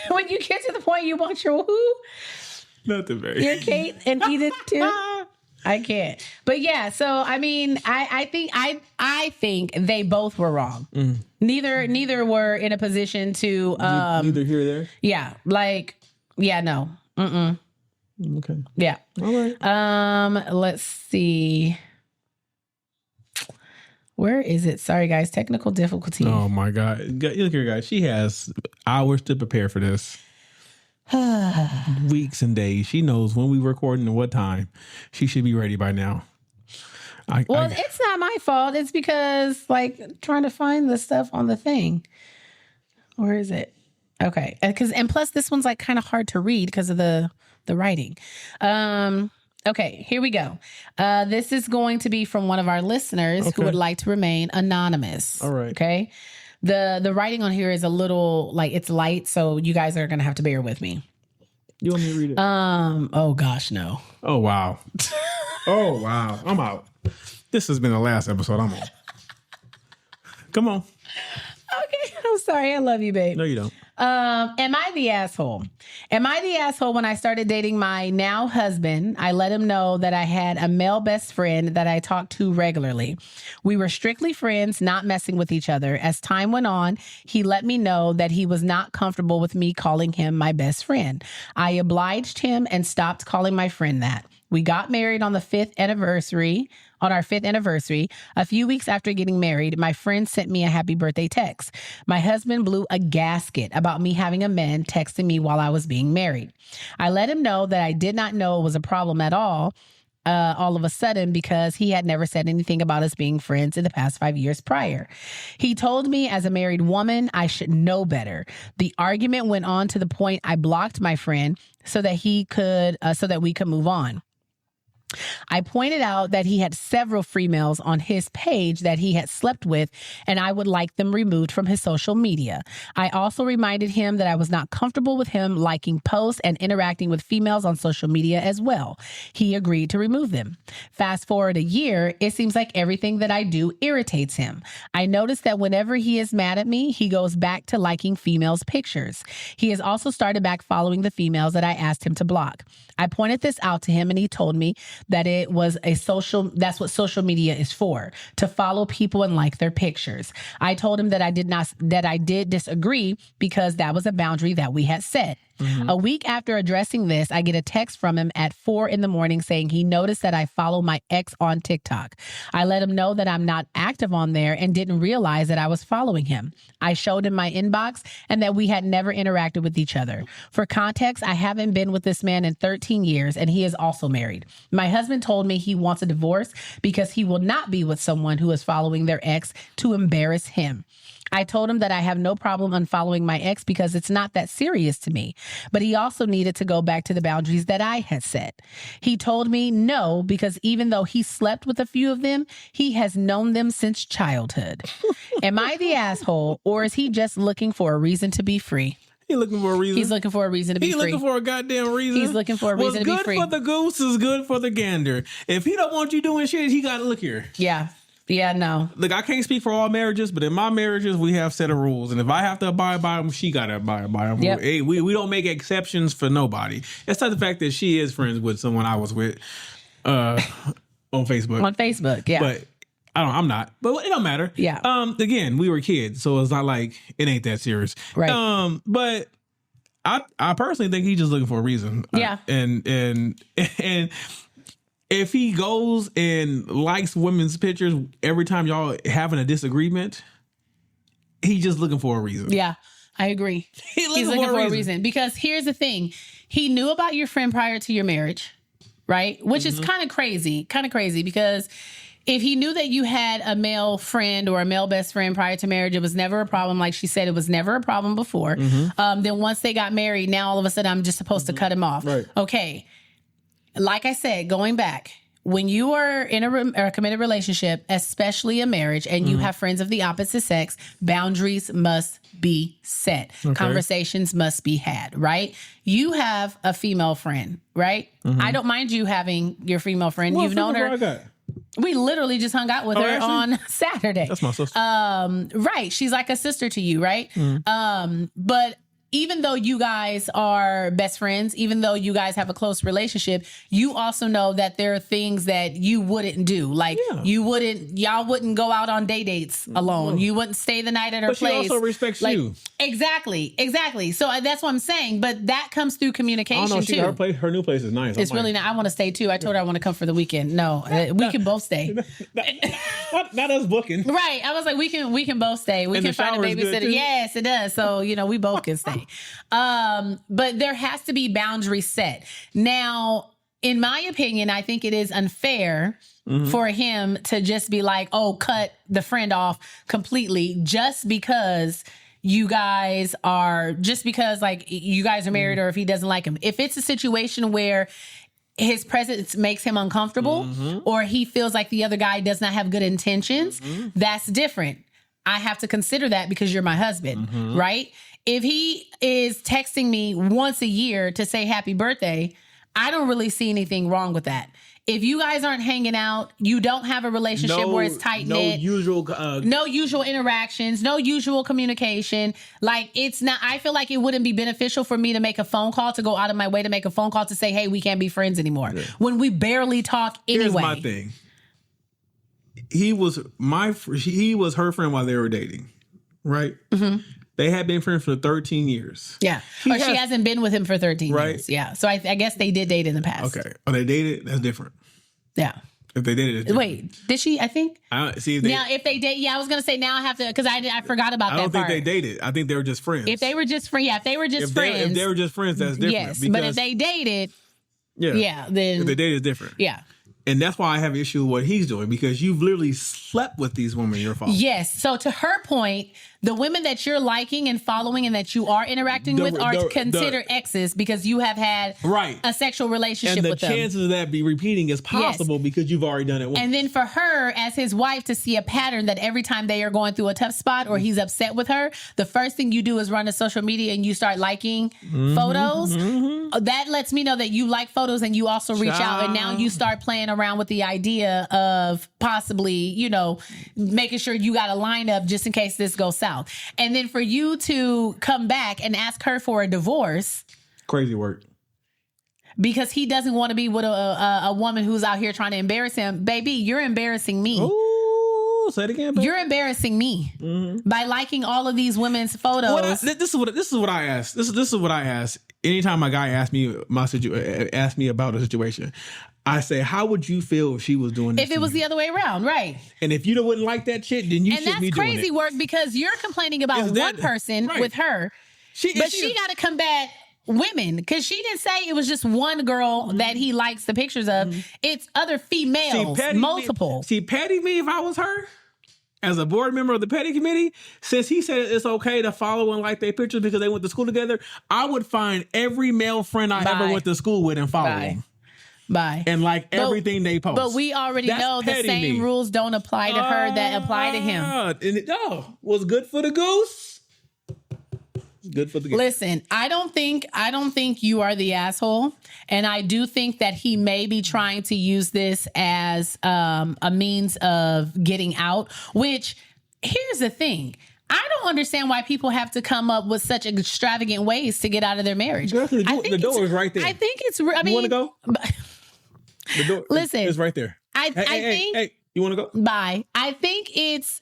When you get to the point you want your who? Nothing very. Your cake and eat it too. I can't. But yeah, so I mean, I think they both were wrong. Neither were in a position to neither here or there. Yeah, like. Yeah, no. Okay. Yeah. All right. Let's see. Where is it? Sorry, guys. Technical difficulty. Oh, my God. Look here, guys. She has hours to prepare for this. Weeks and days. She knows when we recording and what time. She should be ready by now. It's not my fault. It's because, like, trying to find the stuff on the thing. Where is it? Okay. And plus this one's like kind of hard to read because of the writing. Okay, here we go. This is going to be from one of our listeners who would like to remain anonymous. All right. Okay. The writing on here is a little like it's light, so you guys are going to have to bear with me. You want me to read it? Oh gosh, no. Oh wow. Oh wow. I'm out. This has been the last episode. I'm on. Come on. Okay, I'm sorry. I love you, babe. No, you don't. Am I the asshole? Am I the asshole when I started dating my now husband? I let him know that I had a male best friend that I talked to regularly. We were strictly friends, not messing with each other. As time went on, he let me know that he was not comfortable with me calling him my best friend. I obliged him and stopped calling my friend that. We got married on our fifth anniversary. A few weeks after getting married, my friend sent me a happy birthday text. My husband blew a gasket about me having a man texting me while I was being married. I let him know that I did not know it was a problem at all of a sudden, because he had never said anything about us being friends in the past 5 years prior. He told me as a married woman, I should know better. The argument went on to the point I blocked my friend so that we could move on. I pointed out that he had several females on his page that he had slept with, and I would like them removed from his social media. I also reminded him that I was not comfortable with him liking posts and interacting with females on social media as well. He agreed to remove them. Fast forward a year, it seems like everything that I do irritates him. I noticed that whenever he is mad at me, he goes back to liking females' pictures. He has also started back following the females that I asked him to block. I pointed this out to him, and he told me that that's what social media is for, to follow people and like their pictures. I told him that I did disagree, because that was a boundary that we had set. Mm-hmm. A week after addressing this, I get a text from him at 4 a.m. saying he noticed that I follow my ex on TikTok. I let him know that I'm not active on there and didn't realize that I was following him. I showed him my inbox and that we had never interacted with each other. For context, I haven't been with this man in 13 years, and he is also married. My husband told me he wants a divorce because he will not be with someone who is following their ex to embarrass him. I told him that I have no problem unfollowing my ex because it's not that serious to me, but he also needed to go back to the boundaries that I had set. He told me no, because even though he slept with a few of them, he has known them since childhood. Am I the asshole, or is he just looking for a reason to be free? He's looking for a reason. He's looking for a reason to be free. He's looking for a goddamn reason. He's looking for a reason to be free. What's good for the goose is good for the gander. If he don't want you doing shit, he got to look here. Yeah. Yeah, no. Look, I can't speak for all marriages, but in my marriages, we have set of rules. And if I have to abide by them, she got to abide by them. Yep. Hey, we don't make exceptions for nobody. Except the fact that she is friends with someone I was with on Facebook. On Facebook, yeah. But I'm not. But it don't matter. Yeah. Again, we were kids, so it's not like it ain't that serious. Right. But I personally think he's just looking for a reason. Yeah. And if he goes and likes women's pictures every time y'all having a disagreement, he's just looking for a reason. Yeah, I agree. He's looking for a reason. Because here's the thing. He knew about your friend prior to your marriage, right? Which is kind of crazy because if he knew that you had a male friend or a male best friend prior to marriage, it was never a problem. Like she said, it was never a problem before. Then once they got married, now all of a sudden I'm just supposed to cut him off. Right. Okay. Like I said, going back, when you are in a committed relationship, especially a marriage, and you have friends of the opposite sex, boundaries must be set. Okay. Conversations must be had, right? You have a female friend, right? I don't mind you having your female friend. You've known her. We literally just hung out with her on Saturday. That's my sister. Right. She's like a sister to you, right? But even though you guys are best friends, even though you guys have a close relationship, you also know that there are things that you wouldn't do. Like y'all wouldn't go out on day dates alone. You wouldn't stay the night at her place. She also respects you. Exactly. So that's what I'm saying. But that comes through communication too. Her new place is nice. It's really nice. I want to stay too. I told her I want to come for the weekend. No, we can both stay. Not us booking. Right. I was like, we can both stay. We can find a babysitter. Yes, it does. So, we both can stay. But there has to be boundaries set. Now, in my opinion, I think it is unfair for him to just be like, oh, cut the friend off completely just because you guys are married or if he doesn't like him. If it's a situation where his presence makes him uncomfortable or he feels like the other guy does not have good intentions, that's different. I have to consider that because you're my husband, right? If he is texting me once a year to say happy birthday, I don't really see anything wrong with that. If you guys aren't hanging out, you don't have a relationship where it's tight-knit. No usual interactions, no usual communication. Like, it's not, I feel like it wouldn't be beneficial for me to make a phone call, to go out of my way to make a phone call to say, hey, we can't be friends anymore. Yeah. When we barely talk anyway. Here's my thing. He was her friend while they were dating, right? They had been friends for 13 years. Yeah. She hasn't been with him for 13 years. Yeah. So I guess they did date in the past. Okay. Oh, they dated? That's different. Yeah. If they dated, it's different. Wait, did she? I think. See if they, now, if they date, I was going to say now I have to, because I forgot about that part. I don't think they dated. I think they were just friends. If they were just friends, if they were just friends. If they were just friends, that's different. Yes, but if they dated, then. If they dated, it's different. Yeah. And that's why I have an issue with what he's doing, because you've literally slept with these women your fault. Yes. So to her point, the women that you're liking and following and that you are interacting with are considered exes because you have had a sexual relationship with them. And the chances of that be repeating is possible because you've already done it once. And then for her, as his wife, to see a pattern that every time they are going through a tough spot or he's upset with her, the first thing you do is run to social media and you start liking photos. That lets me know that you like photos and you also reach out, and now you start playing around with the idea of possibly, you know, making sure you got a lineup just in case this goes south. And then for you to come back and ask her for a divorce. Crazy work. Because he doesn't want to be with a woman who's out here trying to embarrass him. Baby, you're embarrassing me. Ooh, say it again, baby. You're embarrassing me by liking all of these women's photos. This is what I ask. This is what I ask. Anytime a guy asks me about a situation, I say, how would you feel if she was doing this? If it was the other way around, right? And if you wouldn't like that shit, then you shouldn't be doing it. And that's crazy work because you're complaining about one person with her, but she got to combat women because she didn't say it was just one girl that he likes the pictures of. It's other females, multiple. Petty me if I was her. As a board member of the petty committee, since he said it's okay to follow and like their pictures because they went to school together, I would find every male friend I ever went to school with and follow them. And like everything they post. But we already know the same rules don't apply to her that apply to him. And it was good for the goose. Good for the goose. Listen, I don't think you are the asshole. And I do think that he may be trying to use this as a means of getting out, which here's the thing. I don't understand why people have to come up with such extravagant ways to get out of their marriage. The door is right there. I think it's. I mean, you want to go? The door. Listen, it's right there. I think. Hey, you want to go? Bye. I think it's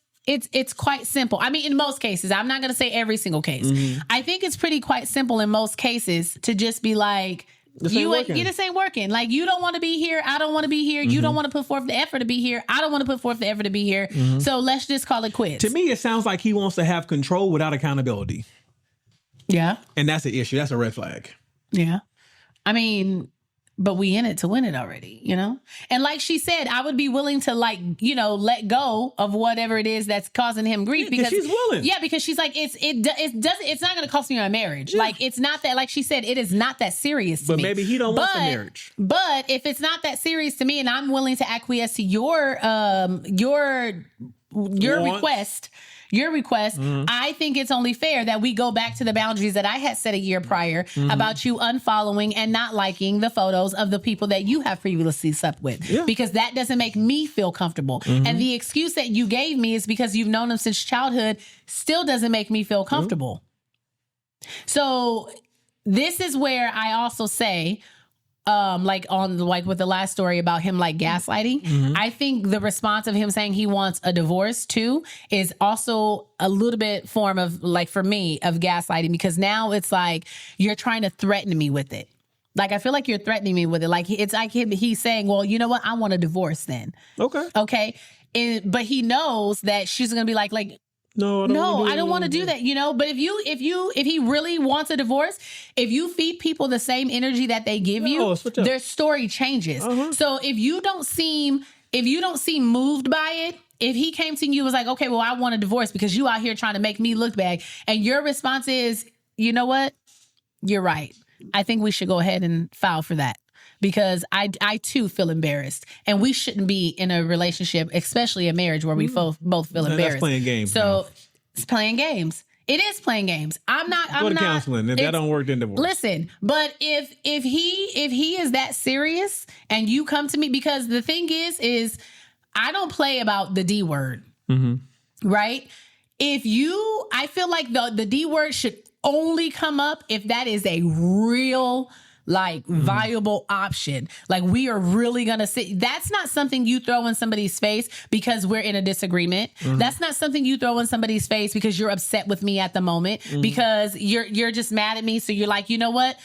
quite simple. I mean, in most cases, I'm not going to say every single case. I think it's quite simple in most cases to just be like, this ain't working. Like, you don't want to be here. I don't want to be here. You don't want to put forth the effort to be here. I don't want to put forth the effort to be here. So let's just call it quits. To me, it sounds like he wants to have control without accountability. Yeah. And that's an issue. That's a red flag. Yeah. I mean, but we in it to win it already, you know? And like she said, I would be willing to let go of whatever it is that's causing him grief because she's willing. Yeah, because she's like, it's not going to cost me my marriage. Yeah. Like, it's not that, like she said, it is not that serious to me. But maybe he don't want the marriage. But if it's not that serious to me and I'm willing to acquiesce to your request, I think it's only fair that we go back to the boundaries that I had set a year prior about you unfollowing and not liking the photos of the people that you have previously slept with. Yeah. Because that doesn't make me feel comfortable. And the excuse that you gave me is because you've known them since childhood still doesn't make me feel comfortable. So this is where I also say, with the last story about him gaslighting, I think the response of him saying he wants a divorce too is also a little bit form of, for me, of gaslighting, because now it's like you're trying to threaten me with it. Like, I feel like you're threatening me with it. Like, it's like he's saying, well, you know what? I want a divorce then. Okay. But he knows that she's going to be like, No, I don't want to do that, you know? But if he really wants a divorce, if you feed people the same energy that they give you, their story changes. So if you don't seem moved by it, if he came to you and was like, okay, well, I want a divorce because you out here trying to make me look bad, and your response is, you know what? You're right. I think we should go ahead and file for that. Because I too feel embarrassed, and we shouldn't be in a relationship, especially a marriage, where we both feel embarrassed. That's playing games. So it's playing games. It is playing games. I'm not counseling. If that don't work, then divorce. Listen, but if he is that serious, and you come to me, because the thing is I don't play about the D word, right? I feel like the D word should only come up if that is a real like viable option. Like we are really going to sit. That's not something you throw in somebody's face because we're in a disagreement. That's not something you throw in somebody's face because you're upset with me at the moment, because you're just mad at me. So you're like, you know what?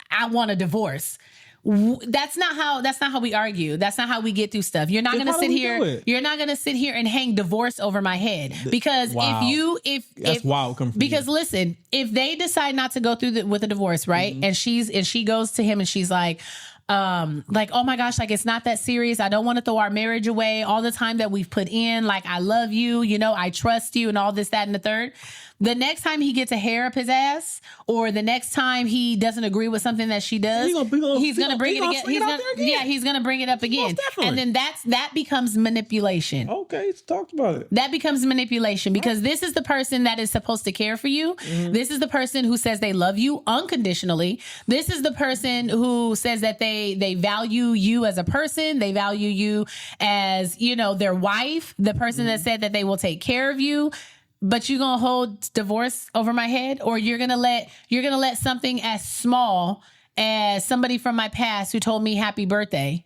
I want a divorce. That's not how we argue. That's not how we get through stuff. You're not going to sit here. You're not going to sit here and hang divorce over my head, because that's wild. Because listen, if they decide not to go through with a divorce, right? And she goes to him and she's like, oh my gosh, like it's not that serious. I don't want to throw our marriage away. All the time that we've put in, like I love you, I trust you, and all this, that, and the third. The next time he gets a hair up his ass, or the next time he doesn't agree with something that she does, he's gonna bring it again. He's gonna bring it up again, and then that becomes manipulation. Okay, let's talk about it. That becomes manipulation, because this is the person that is supposed to care for you. This is the person who says they love you unconditionally. This is the person who says that they value you as a person. They value you as their wife. The person that said that they will take care of you. But you're going to hold divorce over my head, or you're going to let something as small as somebody from my past who told me happy birthday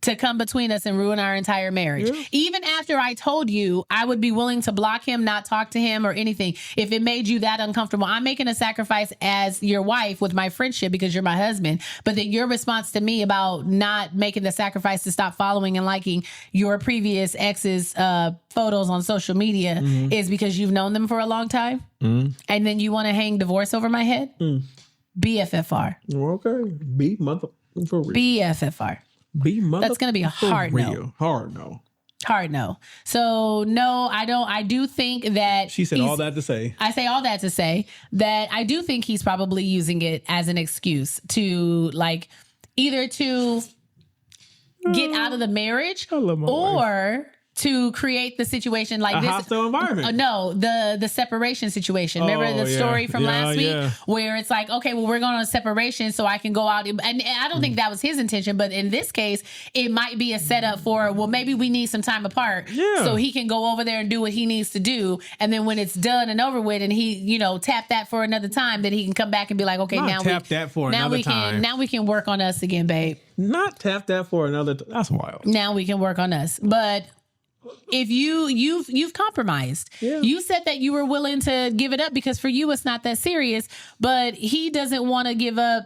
to come between us and ruin our entire marriage. Yeah. Even after I told you I would be willing to block him, not talk to him or anything, if it made you that uncomfortable. I'm making a sacrifice as your wife with my friendship because you're my husband. But then your response to me about not making the sacrifice to stop following and liking your previous ex's photos on social media is because you've known them for a long time. And then you want to hang divorce over my head? BFFR. Okay. B mother for real. BFFR. That's going to be a hard no. Hard no. Hard no. So no, I don't. I do think that she said all that to say. I say all that to say that I do think he's probably using it as an excuse to either to get out of the marriage or to create the situation like a hostile environment. No, the separation situation. Remember the story from last week where it's like, okay, well, we're going on a separation so I can go out. And I don't think that was his intention. But in this case, it might be a setup for, well, maybe we need some time apart so he can go over there and do what he needs to do. And then when it's done and over with and he, tap that for another time, then he can come back and be like, okay, now we can work on us again, babe. Not tap that for another time. That's wild. Now we can work on us. But if you've compromised, you said that you were willing to give it up because for you it's not that serious, but he doesn't want to give up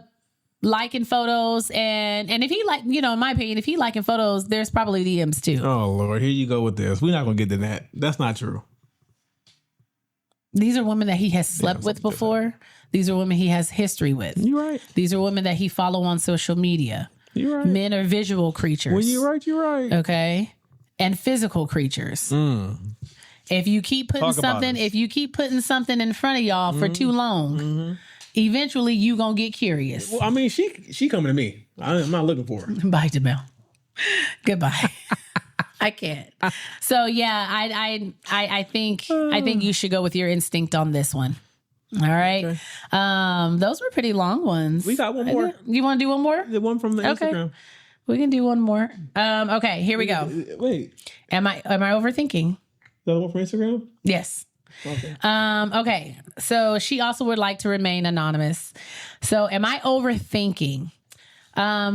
liking photos, and if he in my opinion, if he liking photos, there's probably DMs too. Oh Lord, here you go with this. We're not gonna get to that. That's not true. These are women that he has slept with before. Different. These are women he has history with. You're right. These are women that he follow on social media. You're right. Men are visual creatures. When you're right, you're right. Okay. And physical creatures. If you keep putting something in front of y'all for too long, eventually you gonna get curious. Well, I mean, she coming to me. I'm not looking for her. Bye, Jamel. Goodbye. I can't. So yeah, I think you should go with your instinct on this one. All right. Okay. Those were pretty long ones. We got one more. You want to do one more? The one from the Instagram. We can do one more. Okay, here we go. Wait. Am I overthinking? The one from Instagram? Yes. Okay. Okay. So she also would like to remain anonymous. So am I overthinking?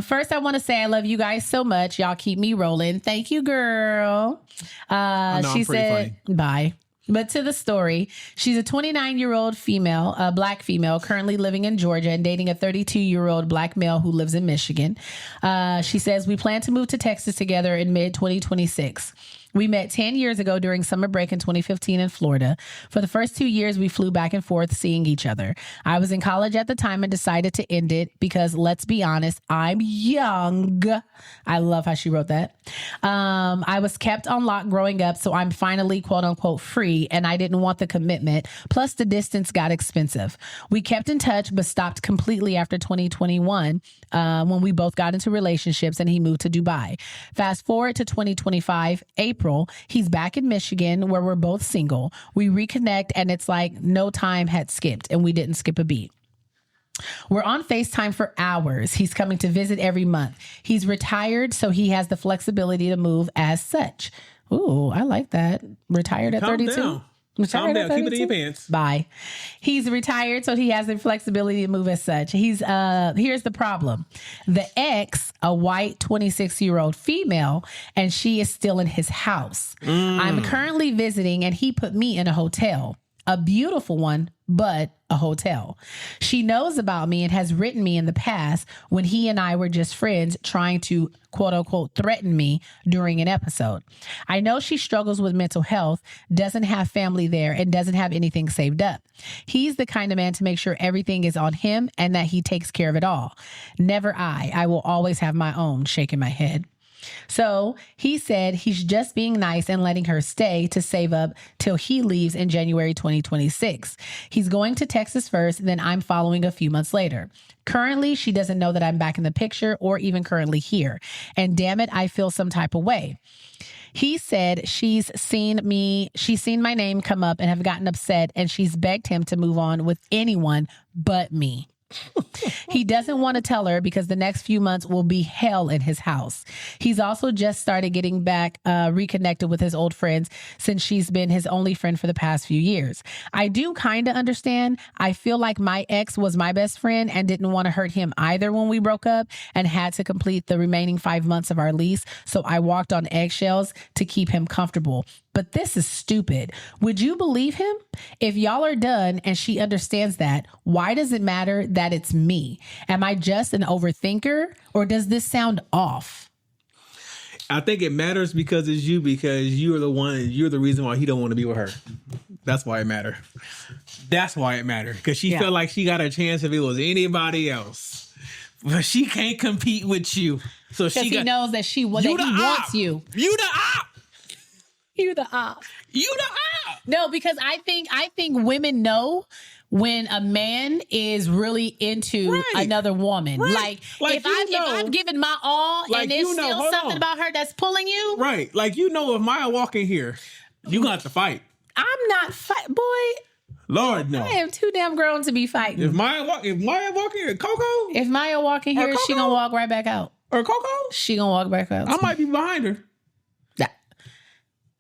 First, I want to say I love you guys so much. Y'all keep me rolling. Thank you, girl. She said, funny. Bye. But to the story, she's a 29-year-old female, a black female, currently living in Georgia and dating a 32-year-old black male who lives in Michigan. She says, we plan to move to Texas together in mid-2026. We met 10 years ago during summer break in 2015 in Florida. For the first 2 years, we flew back and forth seeing each other. I was in college at the time and decided to end it because, let's be honest, I'm young. I love how she wrote that. I was kept on lock growing up, so I'm finally, quote unquote, free, and I didn't want the commitment. Plus, the distance got expensive. We kept in touch, but stopped completely after 2021 when we both got into relationships and he moved to Dubai. Fast forward to 2025, April, he's back in Michigan where we're both single. We reconnect and it's like no time had skipped and we didn't skip a beat. We're on FaceTime for hours. He's coming to visit every month. He's retired, so he has the flexibility to move as such. Ooh, I like that. Retired at 32. Calm down. Keep it in your pants. Bye. He's retired, so he has the flexibility to move as such. Here's the problem. The ex, a white 26-year-old female, and she is still in his house. I'm currently visiting, and he put me in a hotel. A beautiful one, but a hotel. She knows about me and has written me in the past when he and I were just friends, trying to quote unquote threaten me during an episode. I know she struggles with mental health, doesn't have family there, and doesn't have anything saved up. He's the kind of man to make sure everything is on him and that he takes care of it all. Never I. I will always have my own, shaking my head. So he said he's just being nice and letting her stay to save up till he leaves in January 2026. He's going to Texas first, then I'm following a few months later. Currently, she doesn't know that I'm back in the picture or even currently here. And damn it, I feel some type of way. He said she's seen my name come up and have gotten upset, and she's begged him to move on with anyone but me. He doesn't want to tell her because the next few months will be hell in his house. He's also just started getting back reconnected with his old friends since she's been his only friend for the past few years. I do kind of understand. I feel like my ex was my best friend and didn't want to hurt him either when we broke up and had to complete the remaining 5 months of our lease. So I walked on eggshells to keep him comfortable. But this is stupid. Would you believe him? If y'all are done and she understands that, why does it matter that it's me? Am I just an overthinker, or does this sound off? I think it matters because it's you, because you're the reason why he don't want to be with her. That's why it matters. That's why it matters. Because she felt like she got a chance if it was anybody else. But she can't compete with you. So he knows that he wants you. You the op. You the op. You the op. No, because I think women know when a man is really into another woman. Like if I've given my all, like, and there's still something about her that's pulling you. Right. Like, if Maya walk in here, you gonna have to fight. I'm not boy. Lord, no. I am too damn grown to be fighting. If Maya walk in here, Coco? If Maya walk in here, she gonna walk right back out. Or Coco? She gonna walk back out. I might be behind her.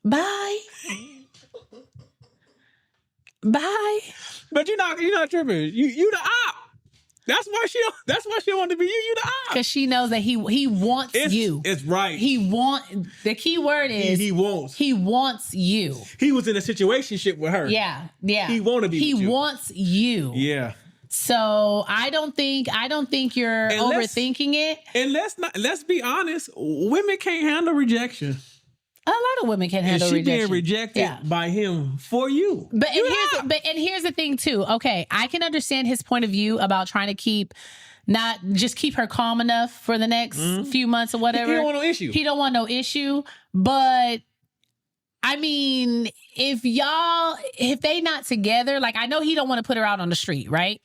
Bye. Bye. But you're not tripping. You the op. That's why she don't want to be you. You the op. Because she knows that he wants you. It's right. The key word is he wants. He wants you. He was in a situationship with her. Yeah. He want to be. He wants you. Yeah. So I don't think you're overthinking it. And let's be honest. Women can't handle rejection. A lot of women can handle rejection. She being rejected by him for you. But here's the thing too. Okay, I can understand his point of view about trying to keep her calm enough for the next few months or whatever. He don't want no issue. He don't want no issue. But I mean, if they not together, like, I know he don't want to put her out on the street, right?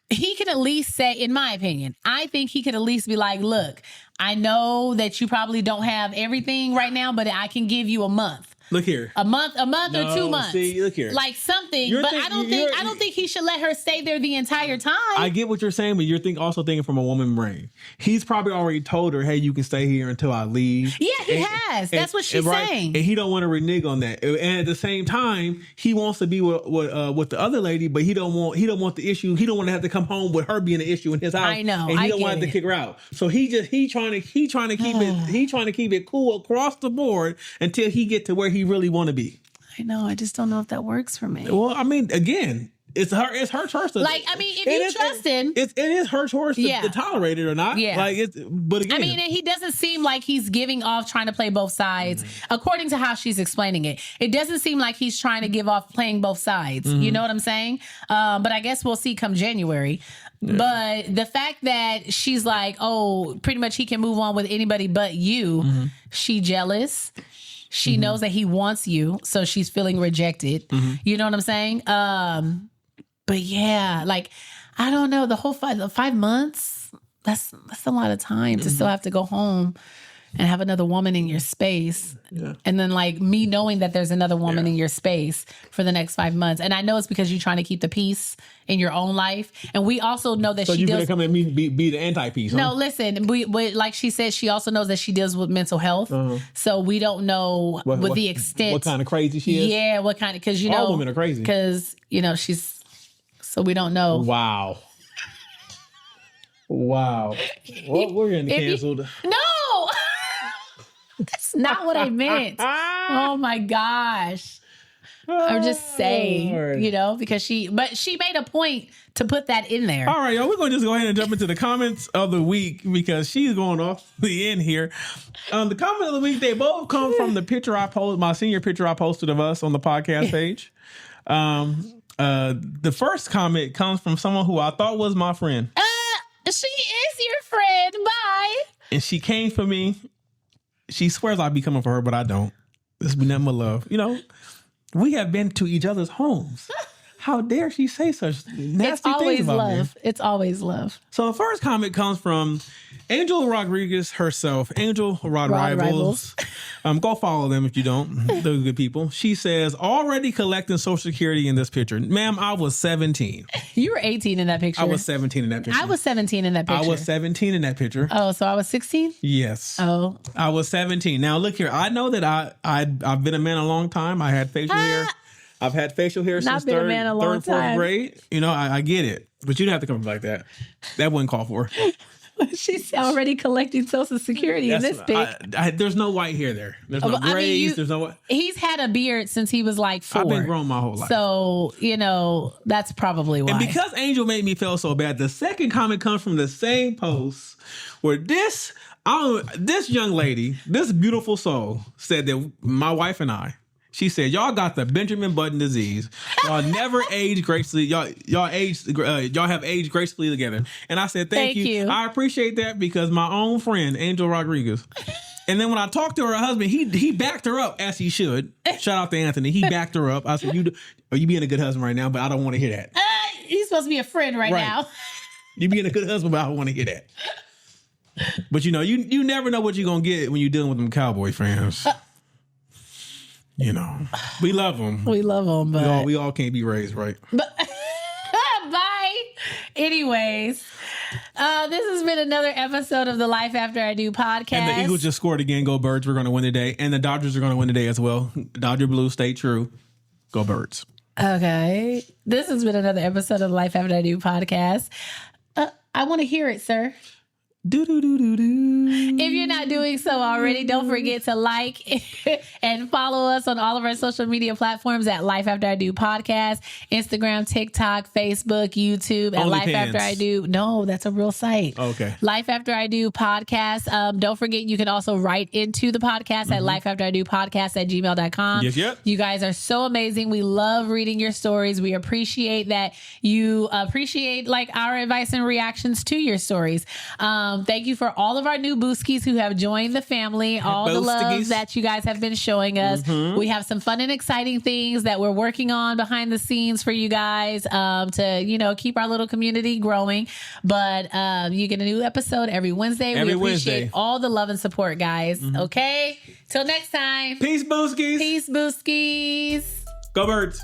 He can at least say, in my opinion, I think he could at least be like, look, I know that you probably don't have everything right now, but I can give you a month. Look here. A month or 2 months. See, look here. Like something. I don't think he should let her stay there the entire time. I get what you're saying, but you're also thinking from a woman brain. He's probably already told her, hey, you can stay here until I leave. Yeah, he has. That's what she's saying. And he don't want to renege on that. And at the same time, he wants to be with the other lady, but he don't want the issue. He don't want to have to come home with her being an issue in his house. I know. And he don't want to kick her out. So he trying to keep it cool across the board until he get to where he really want to be. I know. I just don't know if that works for me. Well, I mean, again, it's her choice to, like, I mean, if you trust him, it is her choice to tolerate it or not. Yeah. But again, I mean, and he doesn't seem like he's giving off trying to play both sides, according to how she's explaining it. It doesn't seem like he's trying to give off playing both sides. You know what I'm saying? But I guess we'll see come January. Yeah. But the fact that she's like, oh, pretty much he can move on with anybody but you. She jealous. She knows that he wants you, so she's feeling rejected. You know what I'm saying? But yeah, like, I don't know, the whole 5 months, that's a lot of time to still have to go home and have another woman in your space. Yeah. And then like me knowing that there's another woman in your space for the next 5 months. And I know it's because you're trying to keep the peace in your own life. And we also know that So you're going to come and be the anti-peace, huh? No, listen, we like she said, she also knows that she deals with mental health. So we don't know what the extent. What kind of crazy she is? Yeah, what kind of, because all women are crazy. Because, so we don't know. Wow. Well, we're getting canceled. No! That's not what I meant. Oh my gosh. I'm just saying, because she made a point to put that in there. All right, y'all, we're going to just go ahead and jump into the comments of the week because she's going off the end here. The comment of the week, they both come from the picture I posted, my senior picture I posted of us on the podcast page. The first comment comes from someone who I thought was my friend. She is your friend. Bye. And she came for me. She swears I'd be coming for her, but I don't. This be nothing but love. We have been to each other's homes. How dare she say such nasty things about me? It's always love. So the first comment comes from Angel Rodriguez herself. Angel Rod Rivals. Go follow them if you don't. They're good people. She says, already collecting Social Security in this picture. Ma'am, I was 17. You were 18 in that picture. I was 17 in that picture. I was 17 in that picture. I was 17 in that picture. Oh, so I was 16? Yes. Oh. I was 17. Now look here. I know that I've been a man a long time. I had facial hair. I've had facial hair since third, fourth grade. I get it. But you don't have to come like that. That wouldn't call for. She's already collecting Social Security in this pic. There's no white hair there. There's no grays. There's no. He's had a beard since he was like 4. I've been grown my whole life. So, that's probably why. And because Angel made me feel so bad, the second comment comes from the same post where this young lady, this beautiful soul, said that my wife and I, she said, y'all got the Benjamin Button disease. Y'all never age gracefully. Y'all have aged gracefully together. And I said, thank you. I appreciate that because my own friend, Angel Rodriguez. And then when I talked to her husband, he backed her up as he should. Shout out to Anthony. He backed her up. I said, you being a good husband right now, but I don't want to hear that. He's supposed to be a friend right now. You being a good husband, but I don't want to hear that. But you never know what you're going to get when you're dealing with them Cowboy fans. We love them. We love them, but we all can't be raised right. But bye. Anyways, this has been another episode of the Life After I Do podcast. And the Eagles just scored again. Go Birds. We're going to win today. And the Dodgers are going to win today as well. Dodger Blue, stay true. Go Birds. Okay. This has been another episode of the Life After I Do podcast. I want to hear it, sir. Do do do do do. If you're not doing so already, don't forget to like and follow us on all of our social media platforms at Life After I Do Podcast, Instagram, TikTok, Facebook, YouTube, and Life After I Do. No, that's a real site. Okay. Life After I Do Podcast. Don't forget, you can also write into the podcast at lifeafteridopodcast@gmail.com. Yep. You guys are so amazing. We love reading your stories. We appreciate that you appreciate our advice and reactions to your stories. Thank you for all of our new booskies who have joined the family, all the love that you guys have been showing us. We have some fun and exciting things that we're working on behind the scenes for you guys to, keep our little community growing. But you get a new episode every Wednesday. We appreciate all the love and support, guys. Okay? Till next time. Peace, booskies. Peace, booskies. Go Birds.